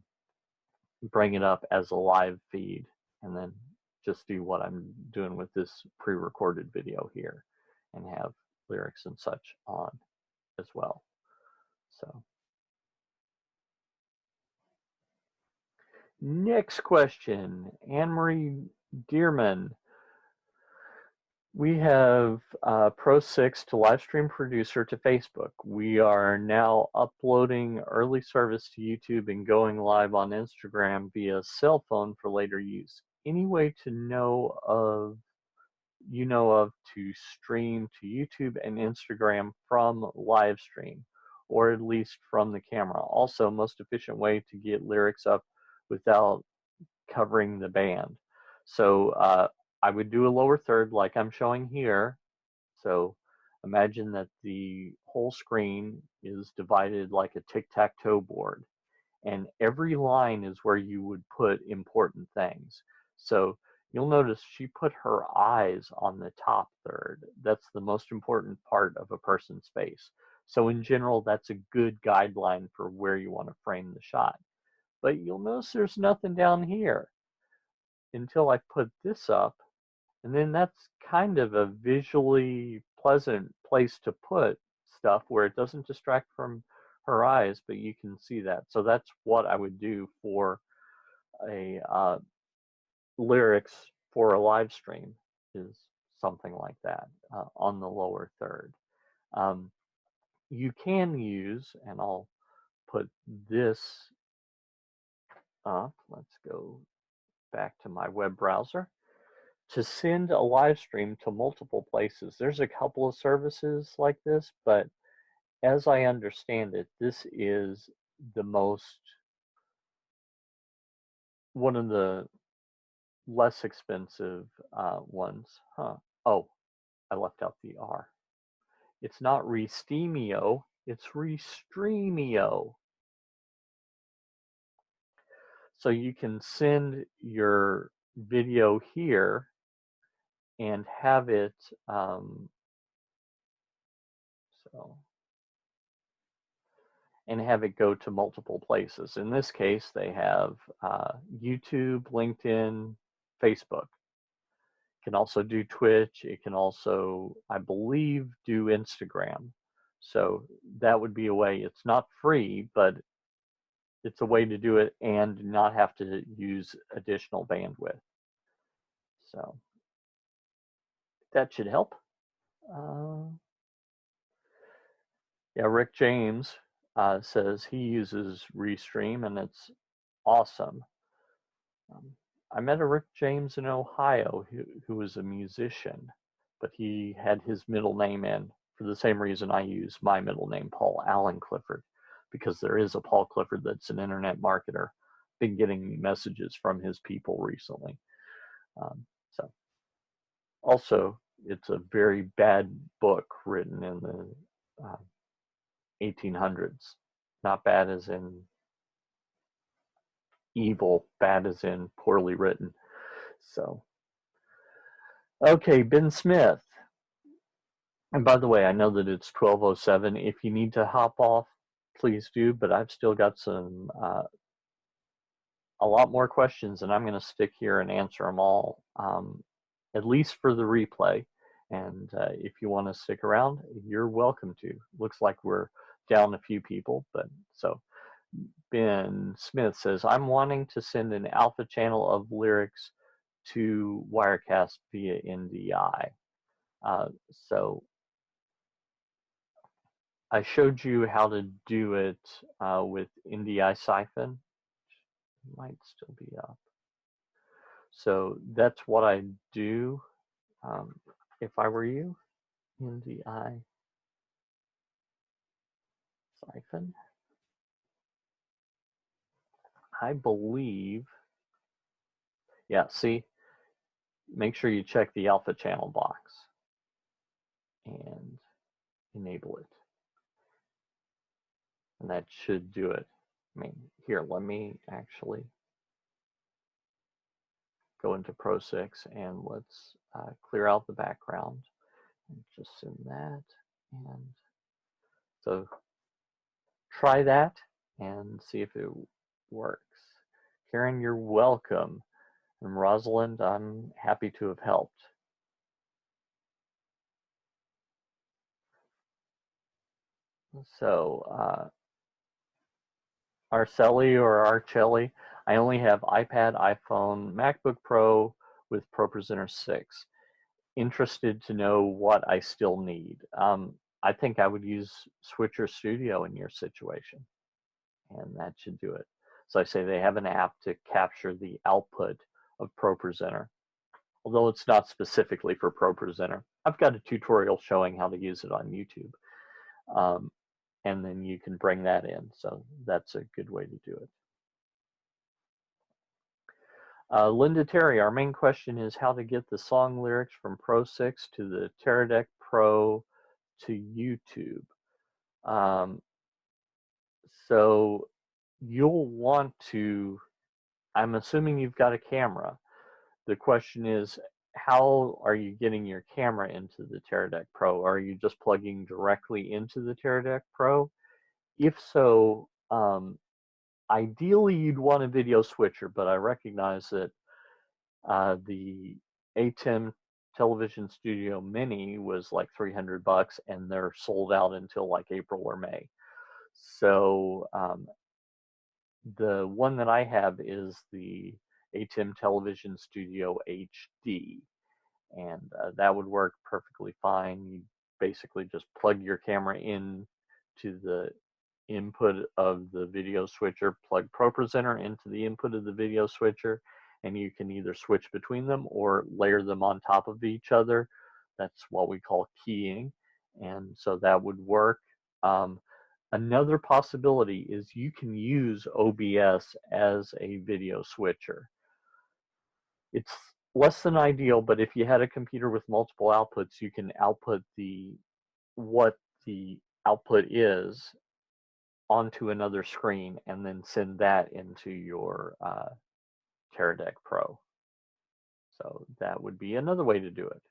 bring it up as a live feed, and then just do what I'm doing with this pre-recorded video here and have lyrics and such on as well. So next question, Anne-Marie Dearman. We have Pro 6 to Livestream Producer to Facebook. We are now uploading early service to YouTube and going live on Instagram via cell phone for later use. Any way to know of, to stream to YouTube and Instagram from Livestream, or at least from the camera? Also, most efficient way to get lyrics up without covering the band. So I would do a lower third like I'm showing here. So imagine that the whole screen is divided like a tic-tac-toe board, and every line is where you would put important things. So you'll notice she put her eyes on the top third. That's the most important part of a person's face. So in general, that's a good guideline for where you want to frame the shot. But you'll notice there's nothing down here until I put this up, and then that's kind of a visually pleasant place to put stuff where it doesn't distract from her eyes, but you can see that. So that's what I would do for a lyrics for a live stream, is something like that on the lower third. You can use, and I'll put this up. Let's go back to my web browser. To send a live stream to multiple places, there's a couple of services like this, but as I understand it, this is one of the less expensive ones. Oh, I left out the R. It's not Restreamio, it's Restreamio. So you can send your video here and have it, go to multiple places. In this case, they have YouTube, LinkedIn, Facebook. It can also do Twitch. It can also, I believe, do Instagram. So that would be a way. It's not free, but it's a way to do it and not have to use additional bandwidth. So that should help. Yeah, Rick James says he uses Restream and it's awesome. I met a Rick James in Ohio who was a musician, but he had his middle name in for the same reason I use my middle name, Paul Allen Clifford, because there is a Paul Clifford that's an internet marketer. Been getting messages from his people recently. So also, it's a very bad book written in the 1800s. Not bad as in evil, bad as in poorly written. So, okay, Ben Smith. And by the way, I know that it's 12:07. If you need to hop off, please do, but I've still got a lot more questions, and I'm going to stick here and answer them all, at least for the replay. And if you want to stick around, you're welcome to. Looks like we're down a few people, but so Ben Smith says, I'm wanting to send an alpha channel of lyrics to Wirecast via NDI. So I showed you how to do it with Ndi Siphon. It might still be up. So that's what I do if I were you. Ndi Siphon. I believe, yeah, see, make sure you check the alpha channel box and enable it. And that should do it. I mean, here, let me actually go into Pro 6 and let's clear out the background and just send that. And so try that and see if it works. Karen, you're welcome. And Rosalind, I'm happy to have helped. So, Arceli or Arceli, I only have iPad, iPhone, MacBook Pro with ProPresenter 6. Interested to know what I still need. I think I would use Switcher Studio in your situation, and that should do it. So I say they have an app to capture the output of ProPresenter, although it's not specifically for ProPresenter. I've got a tutorial showing how to use it on YouTube, and then you can bring that in. So that's a good way to do it. Linda Terry, our main question is how to get the song lyrics from Pro 6 to the Teradek Pro to YouTube. So you'll want to, I'm assuming you've got a camera. The question is, how are you getting your camera into the Teradek Pro? Are you just plugging directly into the Teradek Pro? If so, ideally you'd want a video switcher, but I recognize that the ATEM Television Studio Mini was like $300 and they're sold out until like April or May. So the one that I have is the ATEM Television Studio HD, and that would work perfectly fine. You basically just plug your camera in to the input of the video switcher, plug ProPresenter into the input of the video switcher, and you can either switch between them or layer them on top of each other. That's what we call keying, and so that would work. Another possibility is you can use OBS as a video switcher. It's less than ideal, but if you had a computer with multiple outputs, you can output what the output is onto another screen and then send that into your Teradek Pro. So that would be another way to do it.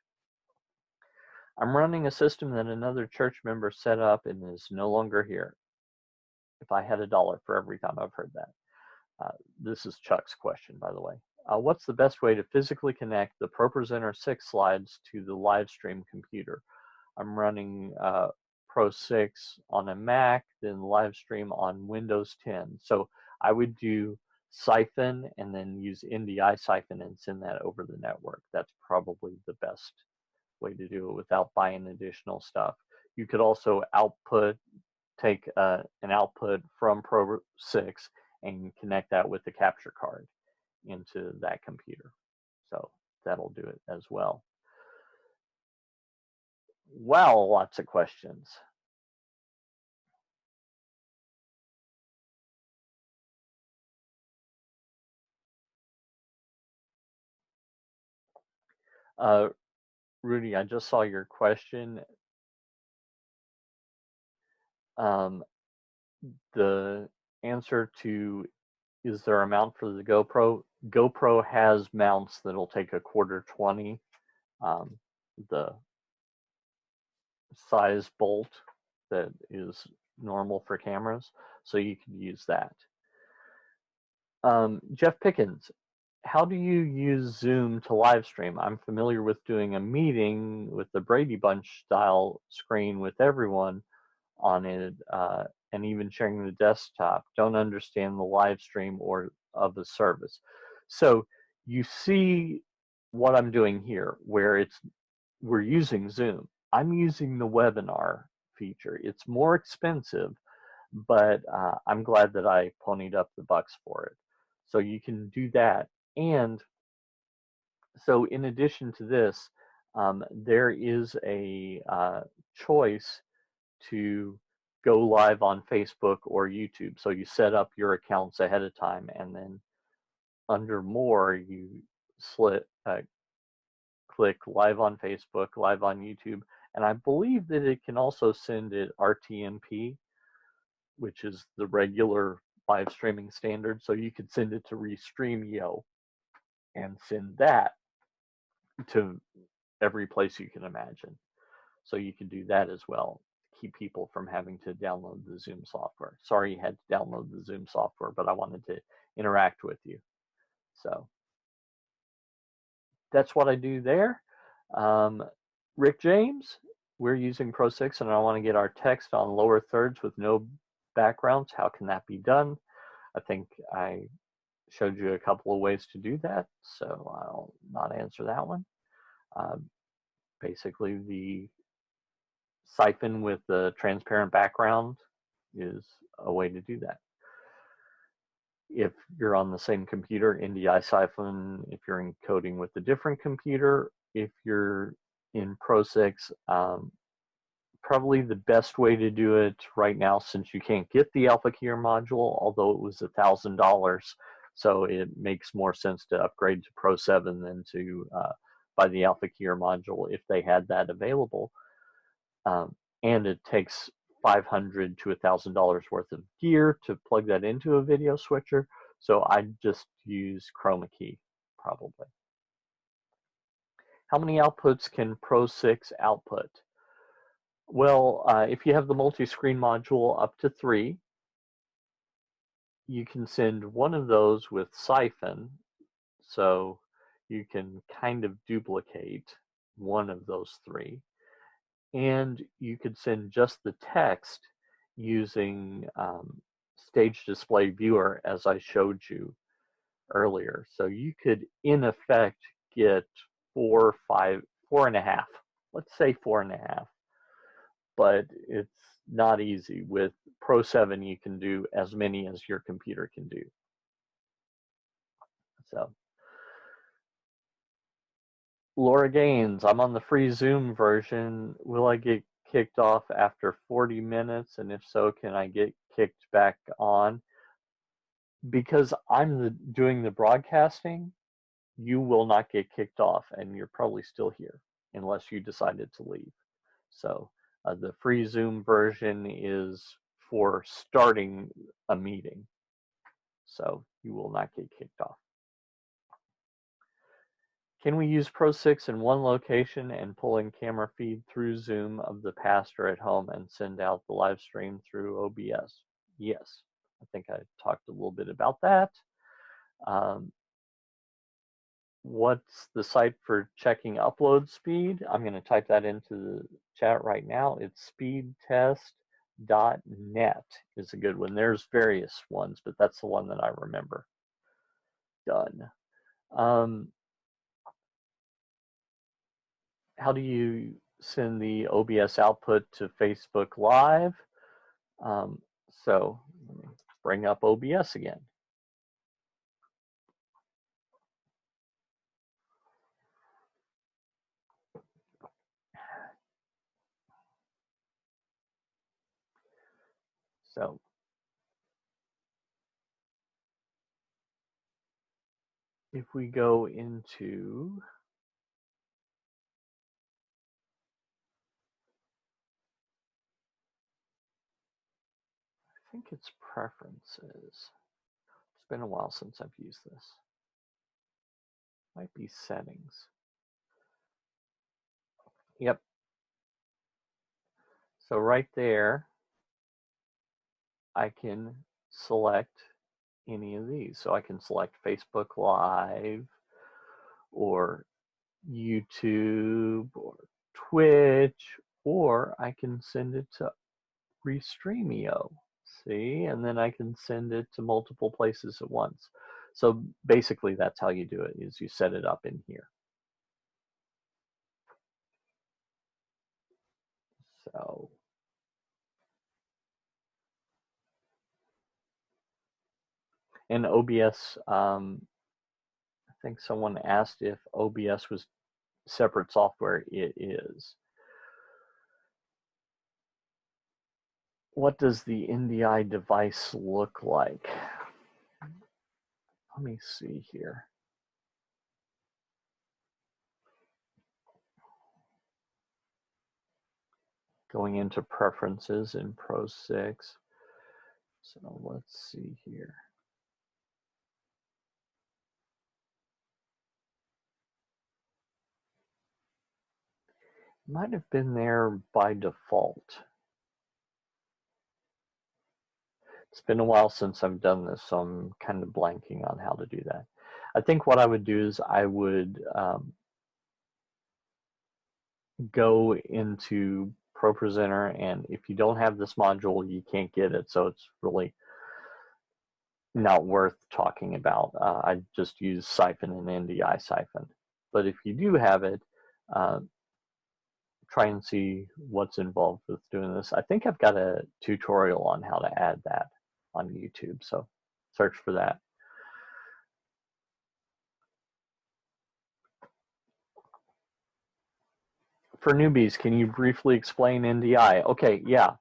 I'm running a system that another church member set up and is no longer here. If I had $1 for every time I've heard that. This is Chuck's question, by the way. What's the best way to physically connect the ProPresenter 6 slides to the Livestream computer? I'm running Pro 6 on a Mac, then Livestream on Windows 10. So I would do Siphon and then use Ndi Siphon and send that over the network. That's probably the best way to do it without buying additional stuff. You could also take an output from Pro 6 and connect that with the capture card into that computer. So that'll do it as well. Wow, lots of questions. Rudy, I just saw your question. The answer to is there a mount for the GoPro? GoPro has mounts that'll take a 1/4-20, the size bolt that is normal for cameras, so you can use that. Jeff Pickens, how do you use Zoom to live stream? I'm familiar with doing a meeting with the Brady Bunch style screen with everyone on it, and even sharing the desktop. Don't understand the live stream or of the service. So you see what I'm doing here, where we're using Zoom. I'm using the webinar feature. It's more expensive, but I'm glad that I ponied up the bucks for it. So you can do that. And so in addition to this, there is a choice to go live on Facebook or YouTube. So you set up your accounts ahead of time, and then under more, you click live on Facebook, live on YouTube, and I believe that it can also send it RTMP, which is the regular live streaming standard. So you could send it to Restreamio and send that to every place you can imagine. So you can do that as well. Keep people from having to download the Zoom software. Sorry you had to download the Zoom software, but I wanted to interact with you. So that's what I do there. Rick James, we're using Pro 6 and I want to get our text on lower thirds with no backgrounds. How can that be done? I think I showed you a couple of ways to do that, so I'll not answer that one. Basically, the siphon with the transparent background is a way to do that. If you're on the same computer, Ndi Siphon, if you're encoding with a different computer, if you're in Pro 6, probably the best way to do it right now, since you can't get the Alpha Keyer module, although it was $1,000, so it makes more sense to upgrade to Pro 7 than to buy the Alpha Keyer module if they had that available. And it takes $500 to $1,000 worth of gear to plug that into a video switcher. So I just use Chroma Key, probably. How many outputs can Pro 6 output? Well, if you have the multi-screen module up to 3, you can send one of those with Siphon. So you can kind of duplicate one of those 3. And you could send just the text using Stage Display Viewer, as I showed you earlier. So you could, in effect, get 4.5, let's say 4.5. But it's not easy with Pro 7, you can do as many as your computer can do. So, Laura Gaines, I'm on the free Zoom version. Will I get kicked off after 40 minutes? And if so, can I get kicked back on? Because I'm doing the broadcasting, you will not get kicked off, and you're probably still here unless you decided to leave. So the free Zoom version is for starting a meeting, so you will not get kicked off. Can we use Pro 6 in one location and pull in camera feed through Zoom of the pastor at home and send out the live stream through OBS? Yes, I think I talked a little bit about that. What's the site for checking upload speed? I'm going to type that into the chat right now. It's speedtest.net is a good one. There's various ones, but that's the one that I remember. Done. How do you send the OBS output to Facebook Live? So let me bring up OBS again. So if we go into I think it's preferences. It's been a while since I've used this. Might be settings. Yep. So right there, I can select any of these. So I can select Facebook Live or YouTube or Twitch, or I can send it to Restreamio. See, and then I can send it to multiple places at once. So basically that's how you do it, is you set it up in here. So and OBS, I think someone asked if OBS was separate software. It is. What does the Ndi device look like? Let me see here. Going into preferences in Pro 6. So let's see here. Might have been there by default. It's been a while since I've done this, so I'm kind of blanking on how to do that. I think what I would do is I would go into ProPresenter, and if you don't have this module, you can't get it, so it's really not worth talking about. I just use Siphon and NDI Siphon. But if you do have it, try and see what's involved with doing this. I think I've got a tutorial on how to add that on YouTube, so search for that. For newbies, can you briefly explain NDI? Okay, yeah.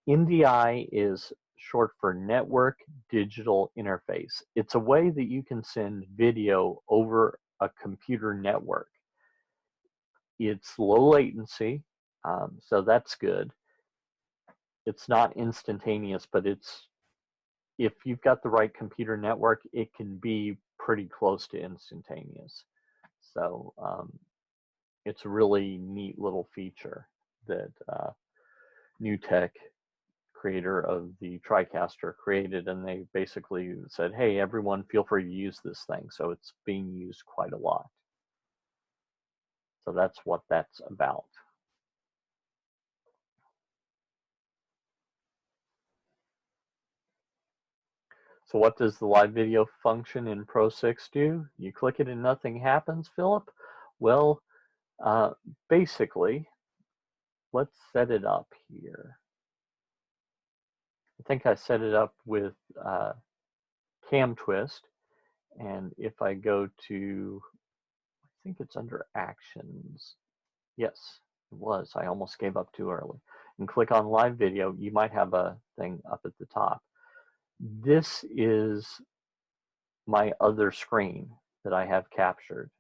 NDI is short for Network Digital Interface. It's a way that you can send video over a computer network. It's low latency, so that's good. It's not instantaneous, but it's, if you've got the right computer network, it can be pretty close to instantaneous. So it's a really neat little feature that New Tech, creator of the TriCaster, created, and they basically said, hey, everyone feel free to use this thing. So it's being used quite a lot. So that's what that's about. So what does the live video function in Pro 6 do? You click it and nothing happens, Philip? Well, basically, let's set it up here. think I set it up with Cam Twist, and if I go to, I think it's under Actions. Yes, it was. I almost gave up too early. And click on Live Video. You might have a thing up at the top. This is my other screen that I have captured.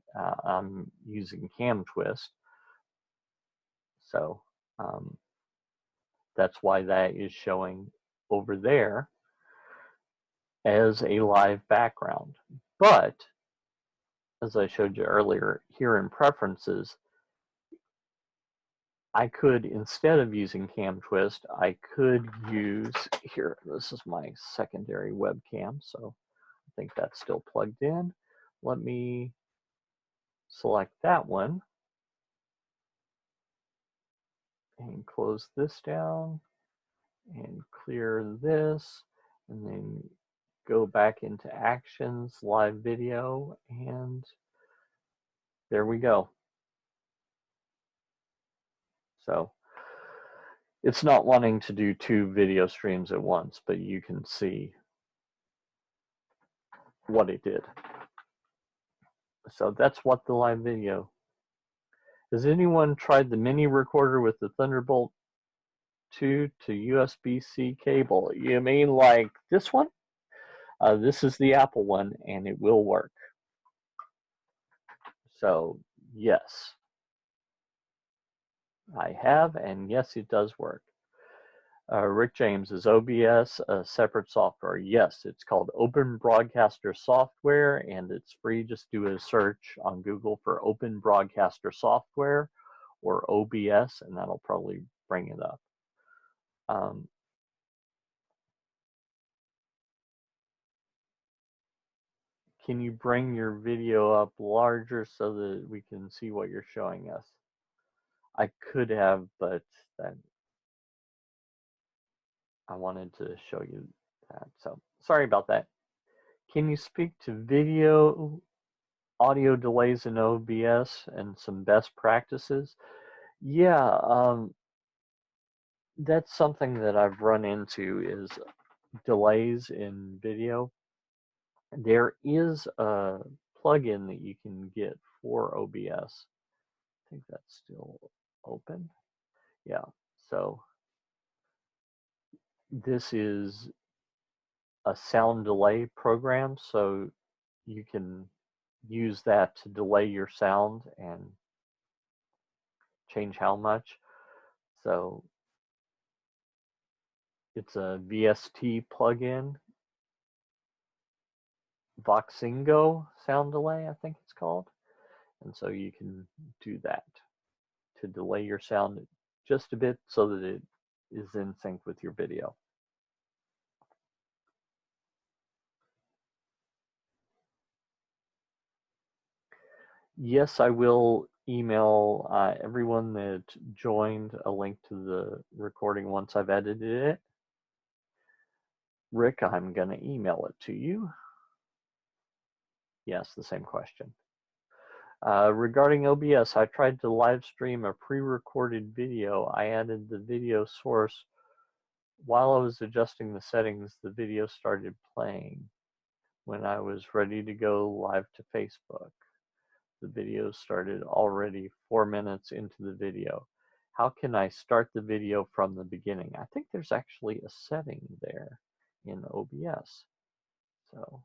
I'm using Cam Twist, so that's why that is showing over there as a live background. But as I showed you earlier, here in Preferences, I could, instead of using Cam Twist, I could use, here, this is my secondary webcam, so I think that's still plugged in. Let me select that one and close this down and clear this, and then go back into Actions, Live Video, and there we go. So it's not wanting to do 2 video streams at once, but you can see what it did. So that's what the live video. Has anyone tried the mini recorder with the Thunderbolt 2 to USB-C cable? You mean like this one? This is the Apple one, and it will work. So yes, I have, and yes, it does work. Rick James, is OBS a separate software? Yes, it's called Open Broadcaster Software, and it's free. Just do a search on Google for Open Broadcaster Software or OBS, and that'll probably bring it up. Can you bring your video up larger so that we can see what you're showing us? I could have, but that I wanted to show you that. So sorry about that. Can you speak to video audio delays in OBS and some best practices? Yeah, that's something that I've run into, is delays in video. There is a plugin that you can get for OBS. I think that's still open. Yeah, so this is a sound delay program, so you can use that to delay your sound and change how much. So it's a VST plugin, Voxingo sound delay, I think it's called. And so you can do that to delay your sound just a bit so that it is in sync with your video. Yes, I will email everyone that joined a link to the recording once I've edited it. Rick, I'm going to email it to you. Yes, the same question. Regarding OBS, I tried to live stream a pre-recorded video. I added the video source. While I was adjusting the settings, the video started playing. When I was ready to go live to Facebook, the video started already 4 minutes into the video. How can I start the video from the beginning? I think there's actually a setting there in OBS. So,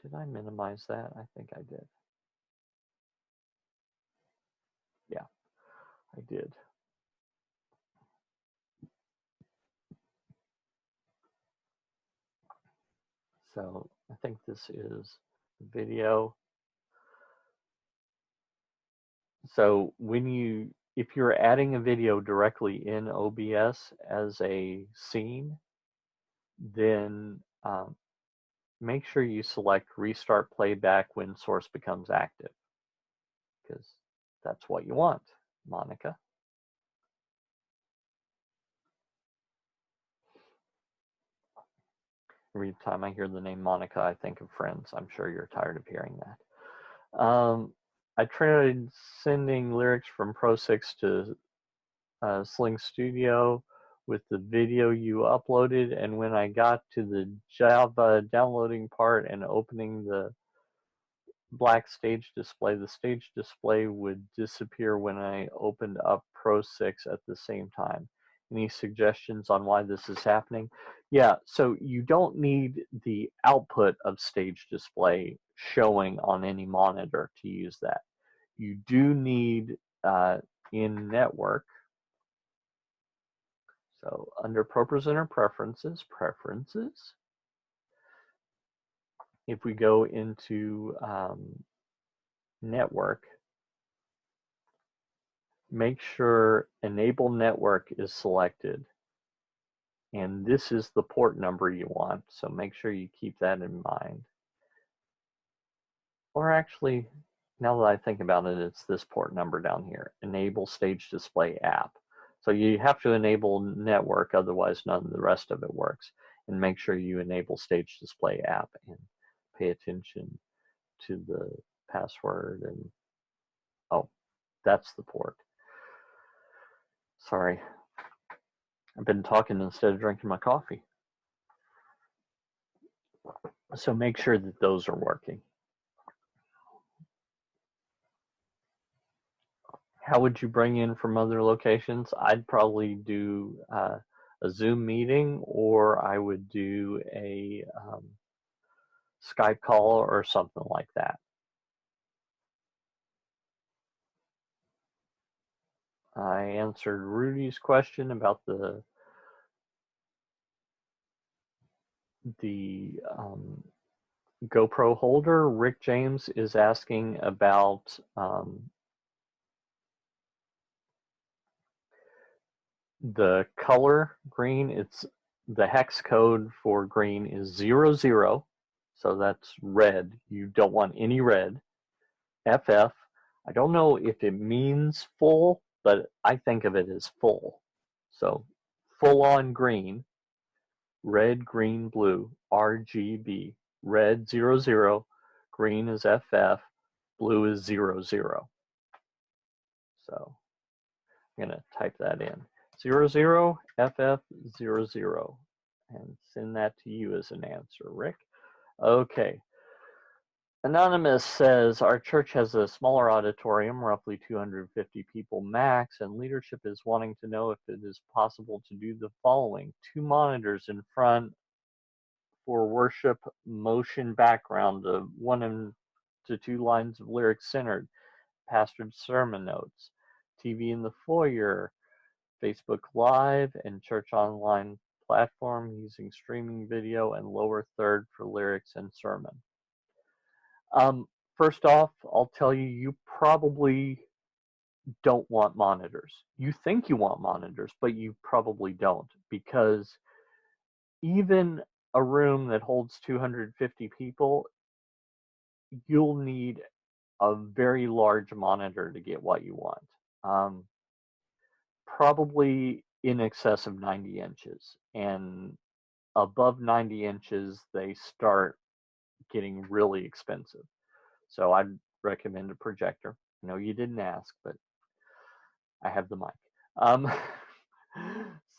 did I minimize that? I think I did. Yeah, I did. So I think this is the video. So if you're adding a video directly in OBS as a scene, then make sure you select Restart Playback when source becomes active, because that's what you want, Monica. Every time I hear the name Monica, I think of Friends. I'm sure you're tired of hearing that. I tried sending lyrics from Pro 6 to Sling Studio. with the video you uploaded, and when I got to the Java downloading part and opening the black stage display, the stage display would disappear when I opened up Pro 6 at the same time. Any suggestions on why this is happening? Yeah, so you don't need the output of stage display showing on any monitor to use that. You do need in network, so under ProPresenter Preferences, if we go into network, make sure Enable Network is selected. And this is the port number you want, so make sure you keep that in mind. Or actually, now that I think about it, it's this port number down here, Enable Stage Display App. So you have to enable network, otherwise none of the rest of it works. And make sure you enable Stage Display App and pay attention to the password. And oh, that's the port. Sorry, I've been talking instead of drinking my coffee. So make sure that those are working. How would you bring in from other locations? I'd probably do a Zoom meeting, or I would do a Skype call or something like that. I answered Rudy's question about the GoPro holder. Rick James is asking about the color green. It's the hex code for green is 00, so that's red. You don't want any red. FF, I don't know if it means full, but I think of it as full. So full on green, red, green, blue, RGB. Red 00, green is FF, blue is 00. So I'm gonna type that in. 00 FF 00 and send that to you as an answer, Rick. Okay. Anonymous says, our church has a smaller auditorium, roughly 250 people max, and leadership is wanting to know if it is possible to do the following. 2 monitors in front for worship motion background, 1 to 2 lines of lyrics centered, pastor's sermon notes, TV in the foyer, Facebook Live, and church online platform using streaming video, and lower third for lyrics and sermon. First off, I'll tell you, you probably don't want monitors. You think you want monitors, but you probably don't, because even a room that holds 250 people, you'll need a very large monitor to get what you want. Probably in excess of 90 inches. And above 90 inches, they start getting really expensive. So I'd recommend a projector. I know you didn't ask, but I have the mic.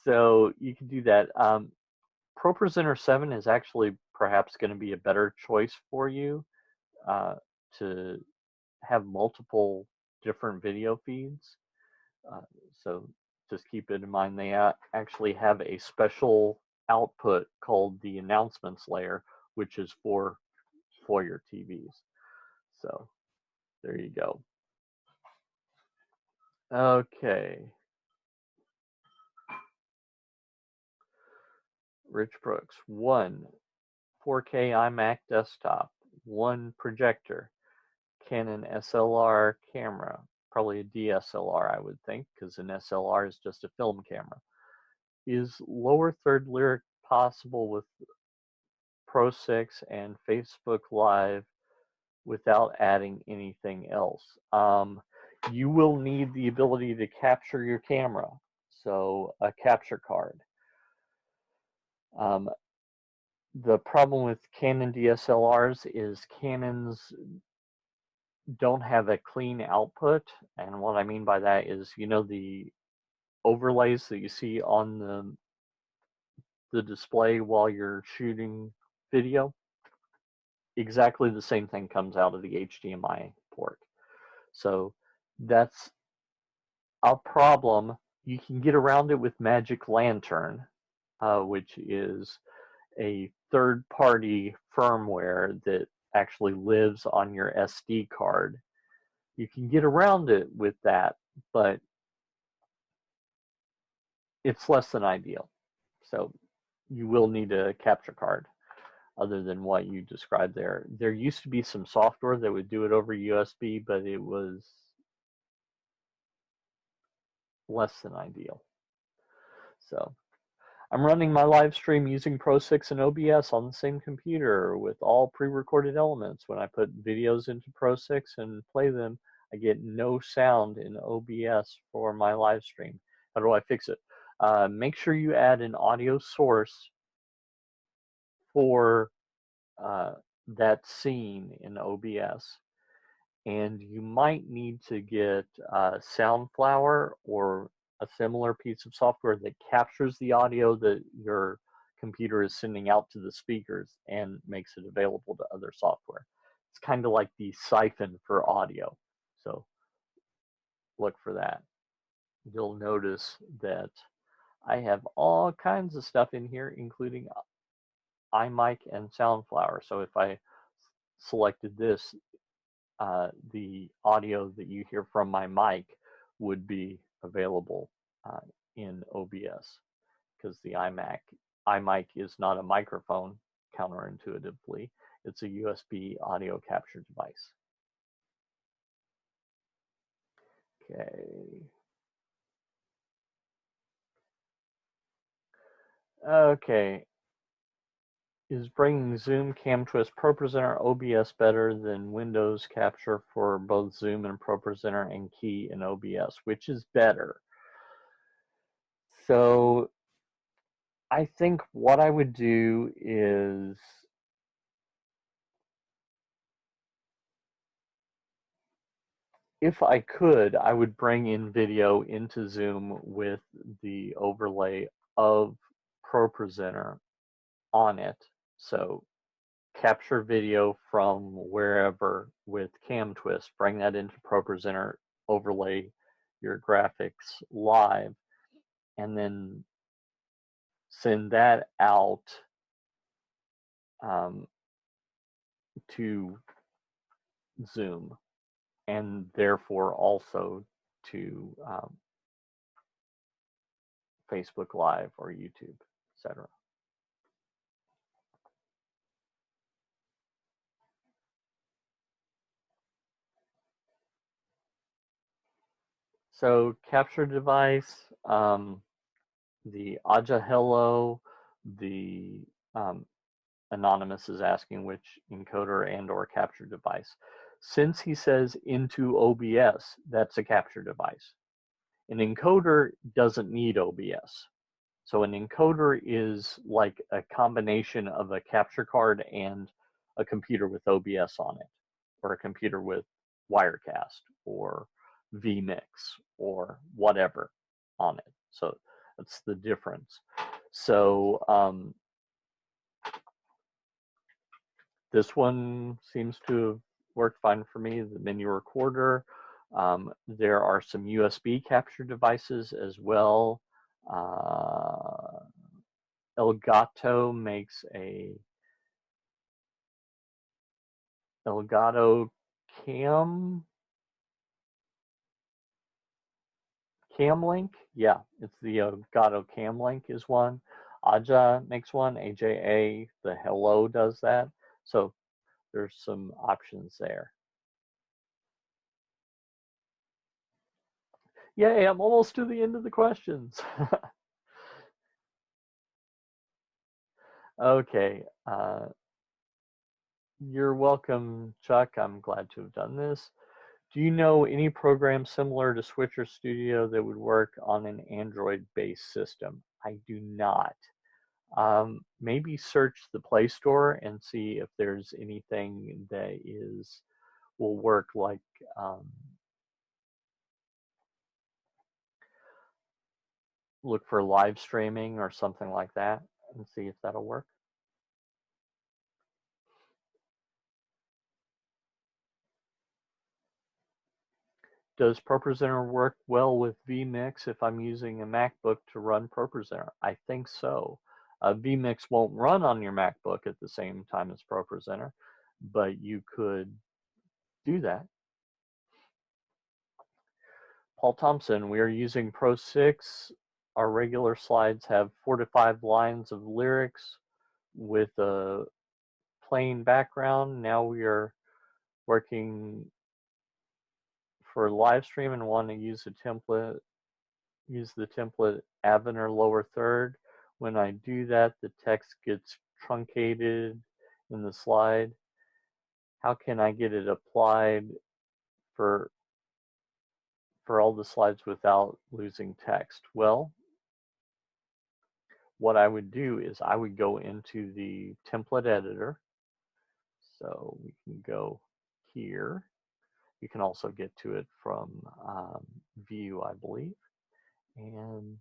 So you can do that. ProPresenter 7 is actually perhaps going to be a better choice for you to have multiple different video feeds. So just keep it in mind, they actually have a special output called the announcements layer, which is for your TVs. So there you go. Okay. Rich Brooks, 1 4K iMac desktop, 1 projector, Canon SLR camera, probably a DSLR I would think, because an SLR is just a film camera. Is lower third lyric possible with Pro 6 and Facebook Live without adding anything else? You will need the ability to capture your camera, so a capture card. The problem with Canon DSLRs is Canons don't have a clean output, and what I mean by that is, you know, the overlays that you see on the display while you're shooting video, exactly the same thing comes out of the HDMI port. So that's a problem. You can get around it with Magic Lantern, which is a third-party firmware that actually lives on your SD card. You can get around it with that, but it's less than ideal. So you will need a capture card other than what you described there. There used to be some software that would do it over USB, but it was less than ideal. So I'm running my live stream using Pro 6 and OBS on the same computer with all pre-recorded elements. When I put videos into Pro 6 and play them, I get no sound in OBS for my live stream. How do I fix it? Make sure you add an audio source for that scene in OBS. And you might need to get Soundflower or a similar piece of software that captures the audio that your computer is sending out to the speakers and makes it available to other software. It's kind of like the siphon for audio. So look for that. You'll notice that I have all kinds of stuff in here, including iMic and Soundflower. So if I selected this, the audio that you hear from my mic would be available in OBS, because the iMic is not a microphone, counterintuitively. It's a USB audio capture device. Okay. Okay. Is bringing Zoom, CamTwist, ProPresenter, OBS better than Windows Capture for both Zoom and ProPresenter and Key in OBS? Which is better? So I think what I would do is if I could, I would bring in video into Zoom with the overlay of ProPresenter on it. So capture video from wherever with CamTwist, bring that into ProPresenter, overlay your graphics live, and then send that out to Zoom, and therefore also to Facebook Live or YouTube, etc. So capture device, the Aja Hello, the Anonymous is asking which encoder and or capture device. Since he says into OBS, that's a capture device. An encoder doesn't need OBS. So an encoder is like a combination of a capture card and a computer with OBS on it, or a computer with Wirecast or vMix or whatever on it. So that's the difference. So this one seems to have worked fine for me, the mini recorder. There are some USB capture devices as well. Elgato makes a Elgato Camlink. Yeah, it's the Elgato Camlink is one. Aja makes one. AJA, the Hello does that. So there's some options there. Yay, I'm almost to the end of the questions. Okay. You're welcome, Chuck. I'm glad to have done this. Do you know any program similar to Switcher Studio that would work on an Android-based system? I do not. Maybe search the Play Store and see if there's anything that will work like look for live streaming or something like that and see if that'll work. Does ProPresenter work well with vMix if I'm using a MacBook to run ProPresenter? I think so. vMix won't run on your MacBook at the same time as ProPresenter, but you could do that. Paul Thompson, we are using Pro 6. Our regular slides have 4 to 5 lines of lyrics with a plain background. Now we are working for live stream and want to use a template, use the template Avener lower third. When I do that, the text gets truncated in the slide. How can I get it applied for all the slides without losing text? Well, what I would do is I would go into the template editor. So we can go here. You can also get to it from view, I believe. And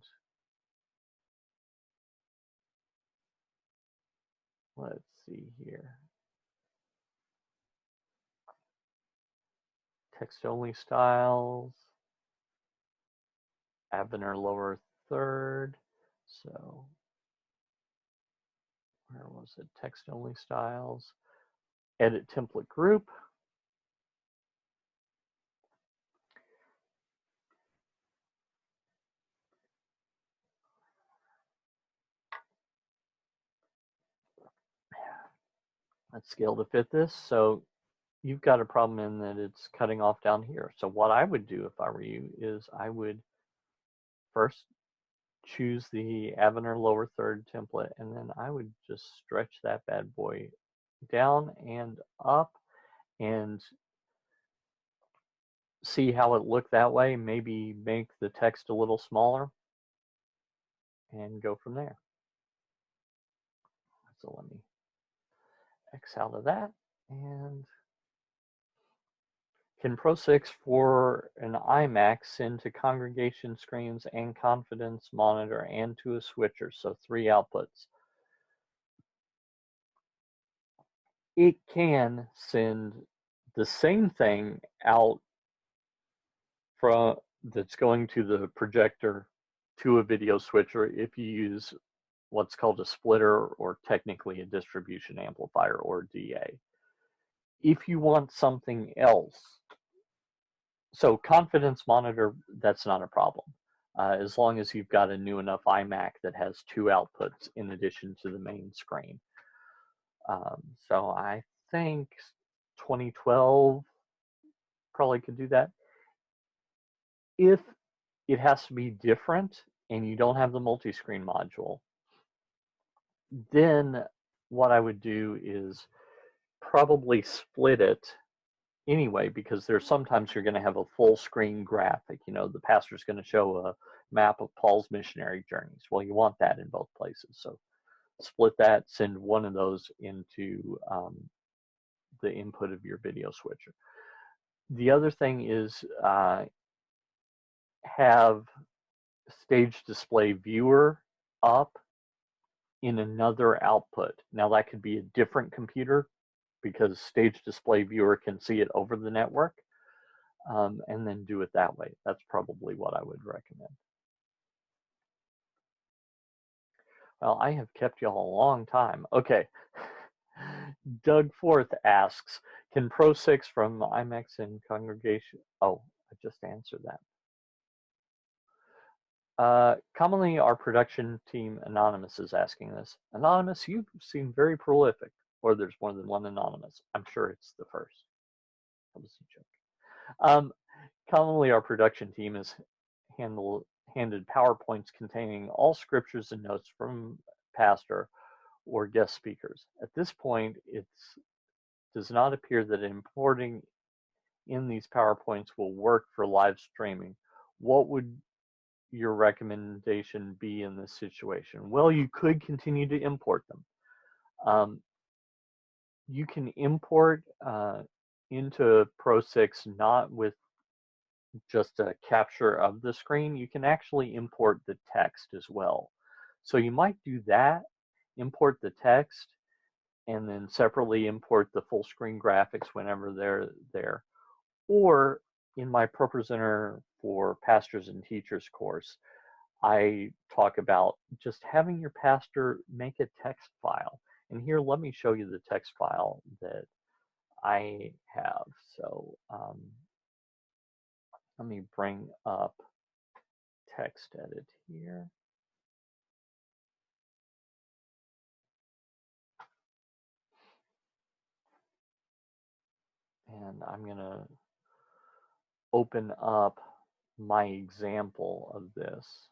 let's see here. Text only styles. Avener lower third. So where was it? Text only styles. Edit template group. Let's scale to fit this. So you've got a problem in that it's cutting off down here. So what I would do if I were you is I would first choose the Avener lower third template, and then I would just stretch that bad boy down and up and see how it looked that way. Maybe make the text a little smaller and go from there. So let me X out of that. And can Pro 6 for an iMac send to congregation screens and confidence monitor and to a switcher? So 3 outputs. It can send the same thing out from that's going to the projector to a video switcher if you use what's called a splitter, or technically a distribution amplifier, or DA. If you want something else, so confidence monitor, that's not a problem. As long as you've got a new enough iMac that has 2 outputs in addition to the main screen. So I think 2012 probably could do that. If it has to be different and you don't have the multiscreen module, then what I would do is probably split it anyway, because there's sometimes you're going to have a full screen graphic. You know, the pastor's going to show a map of Paul's missionary journeys. Well, you want that in both places. So split that, send one of those into the input of your video switcher. The other thing is have stage display viewer up in another output. Now that could be a different computer, because stage display viewer can see it over the network, and then do it that way. That's probably what I would recommend. Well, I have kept y'all a long time. Okay. Doug Forth asks, can Pro 6 from iMacs and congregation? Oh, I just answered that. Commonly, our production team, Anonymous, is asking this. Anonymous, you seem very prolific. Or there's more than one Anonymous. I'm sure it's the first. That was a joke. Commonly, our production team has handed PowerPoints containing all scriptures and notes from pastor or guest speakers. At this point, it does not appear that importing in these PowerPoints will work for live streaming. What would your recommendation be in this situation? Well, you could continue to import them. You can import into Pro 6 not with just a capture of the screen, you can actually import the text as well. So you might do that, import the text, and then separately import the full screen graphics whenever they're there. Or in my ProPresenter for Pastors and Teachers course, I talk about just having your pastor make a text file. And here, let me show you the text file that I have. So let me bring up text edit here. And I'm going to open up my example of this.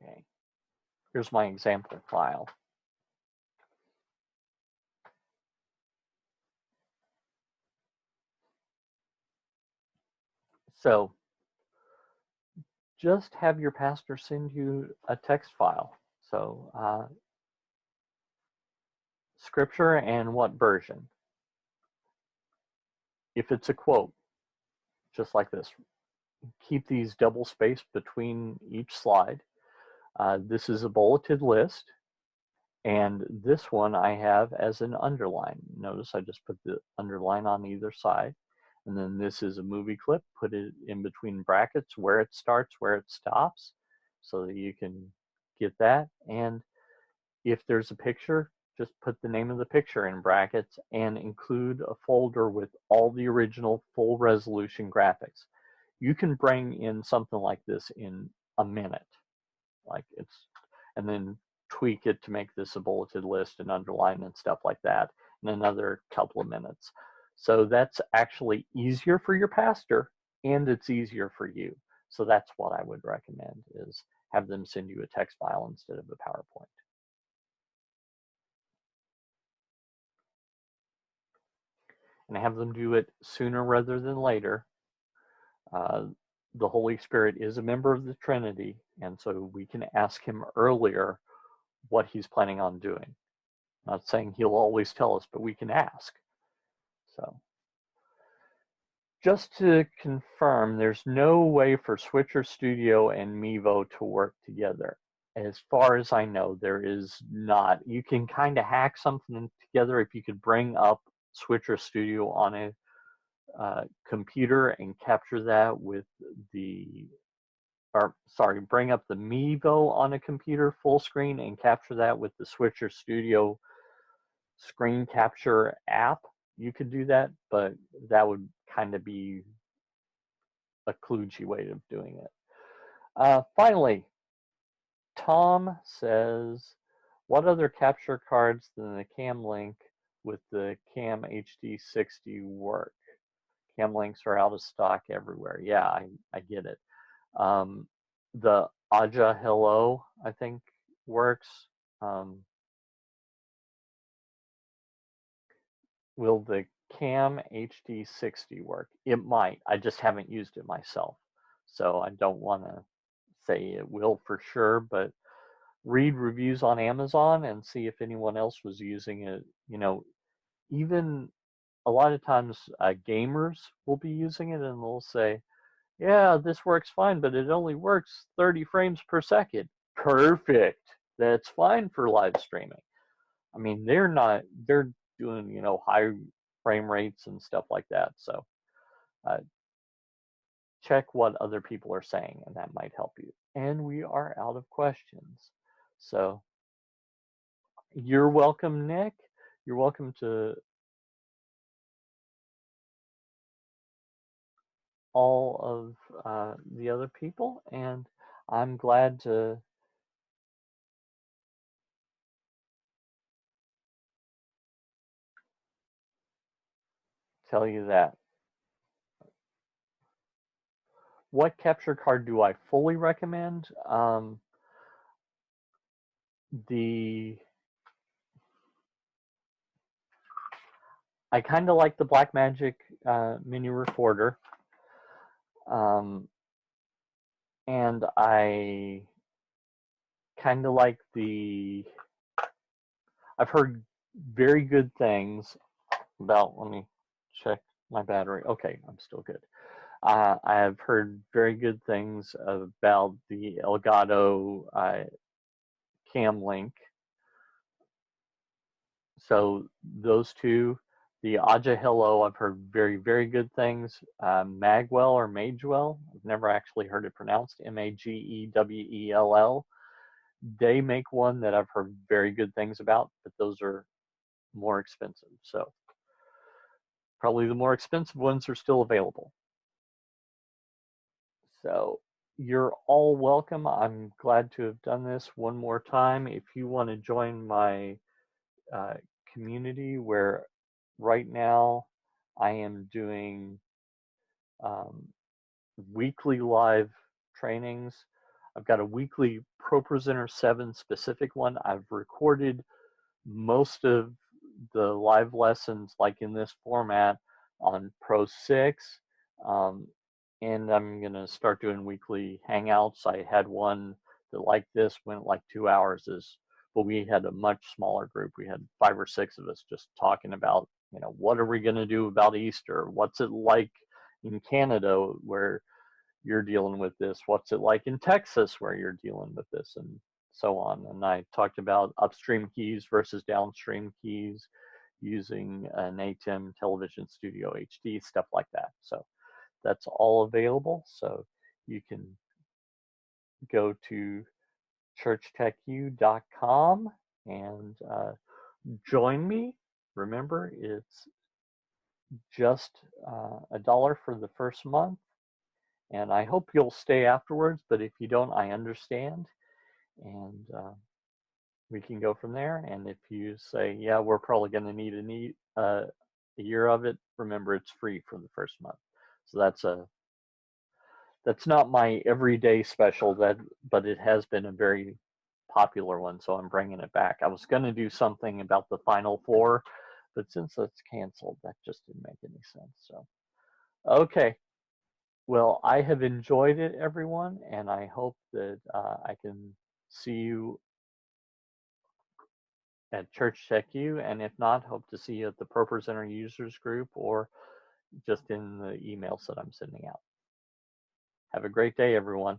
Okay, here's my example file. So just have your pastor send you a text file. So scripture and what version. If it's a quote, just like this, keep these double spaced between each slide. This is a bulleted list, and this one I have as an underline. Notice I just put the underline on either side. And then this is a movie clip, put it in between brackets where it starts, where it stops, so that you can get that. And if there's a picture, just put the name of the picture in brackets and include a folder with all the original full resolution graphics. You can bring in something like this in a minute, and then tweak it to make this a bulleted list and underline and stuff like that in another couple of minutes. So that's actually easier for your pastor, and it's easier for you. So that's what I would recommend, is have them send you a text file instead of a PowerPoint. And have them do it sooner rather than later. The Holy Spirit is a member of the Trinity, and so we can ask him earlier what he's planning on doing. Not saying he'll always tell us, but we can ask. So just to confirm, there's no way for Switcher Studio and Mevo to work together. As far as I know, there is not. You can kind of hack something together if you could bring up Switcher Studio on a computer and capture that with bring up the Mevo on a computer full screen and capture that with the Switcher Studio screen capture app. You could do that, but that would kind of be a kludgy way of doing it. Finally, Tom says, what other capture cards than the Cam Link with the Cam HD60 work? Cam links are out of stock everywhere. Yeah, I get it. The Aja Hello, I think, works. Will the Cam HD60 work? It might. I just haven't used it myself, so I don't want to say it will for sure, but read reviews on Amazon and see if anyone else was using it. You know, even a lot of times gamers will be using it and they'll say, yeah, this works fine, but it only works 30 frames per second. Perfect. That's fine for live streaming. I mean, they're doing, you know, high frame rates and stuff like that. So check what other people are saying, and that might help you. And we are out of questions. So you're welcome, Nick. You're welcome to all of the other people, and I'm glad to tell you that. What capture card do I fully recommend? I kind of like the Blackmagic mini recorder. And I kind of like I've heard very good things about, let me check my battery. Okay, I'm still good. I have heard very good things about the Elgato cam link. So those two, the Aja Hello, I've heard very, very good things. Magwell or Magewell, I've never actually heard it pronounced, Magewell. They make one that I've heard very good things about, but those are more expensive. So probably the more expensive ones are still available. So you're all welcome. I'm glad to have done this one more time. If you want to join my community, where right now I am doing weekly live trainings. I've got a weekly ProPresenter 7 specific one. I've recorded most of the live lessons like in this format on Pro 6. And I'm going to start doing weekly hangouts. I had one that like this went like 2 hours, but we had a much smaller group. We had 5 or 6 of us just talking about, what are we going to do about Easter? What's it like in Canada where you're dealing with this? What's it like in Texas where you're dealing with this? And so on. And I talked about upstream keys versus downstream keys using an ATEM Television Studio HD, stuff like that. So that's all available. So you can go to churchtechu.com and join me. Remember, it's just $1 for the first month. And I hope you'll stay afterwards, but if you don't, I understand. And we can go from there. And if you say, yeah, we're probably going to need a year of it, remember it's free for the first month. So that's not my everyday special, but it has been a very popular one, so I'm bringing it back. I was going to do something about the Final Four, but since that's canceled, that just didn't make any sense. So, okay. Well, I have enjoyed it, everyone, and I hope that I can see you at Church Tech U, and if not, hope to see you at the ProPresenter users group or just in the emails that I'm sending out. Have a great day, everyone.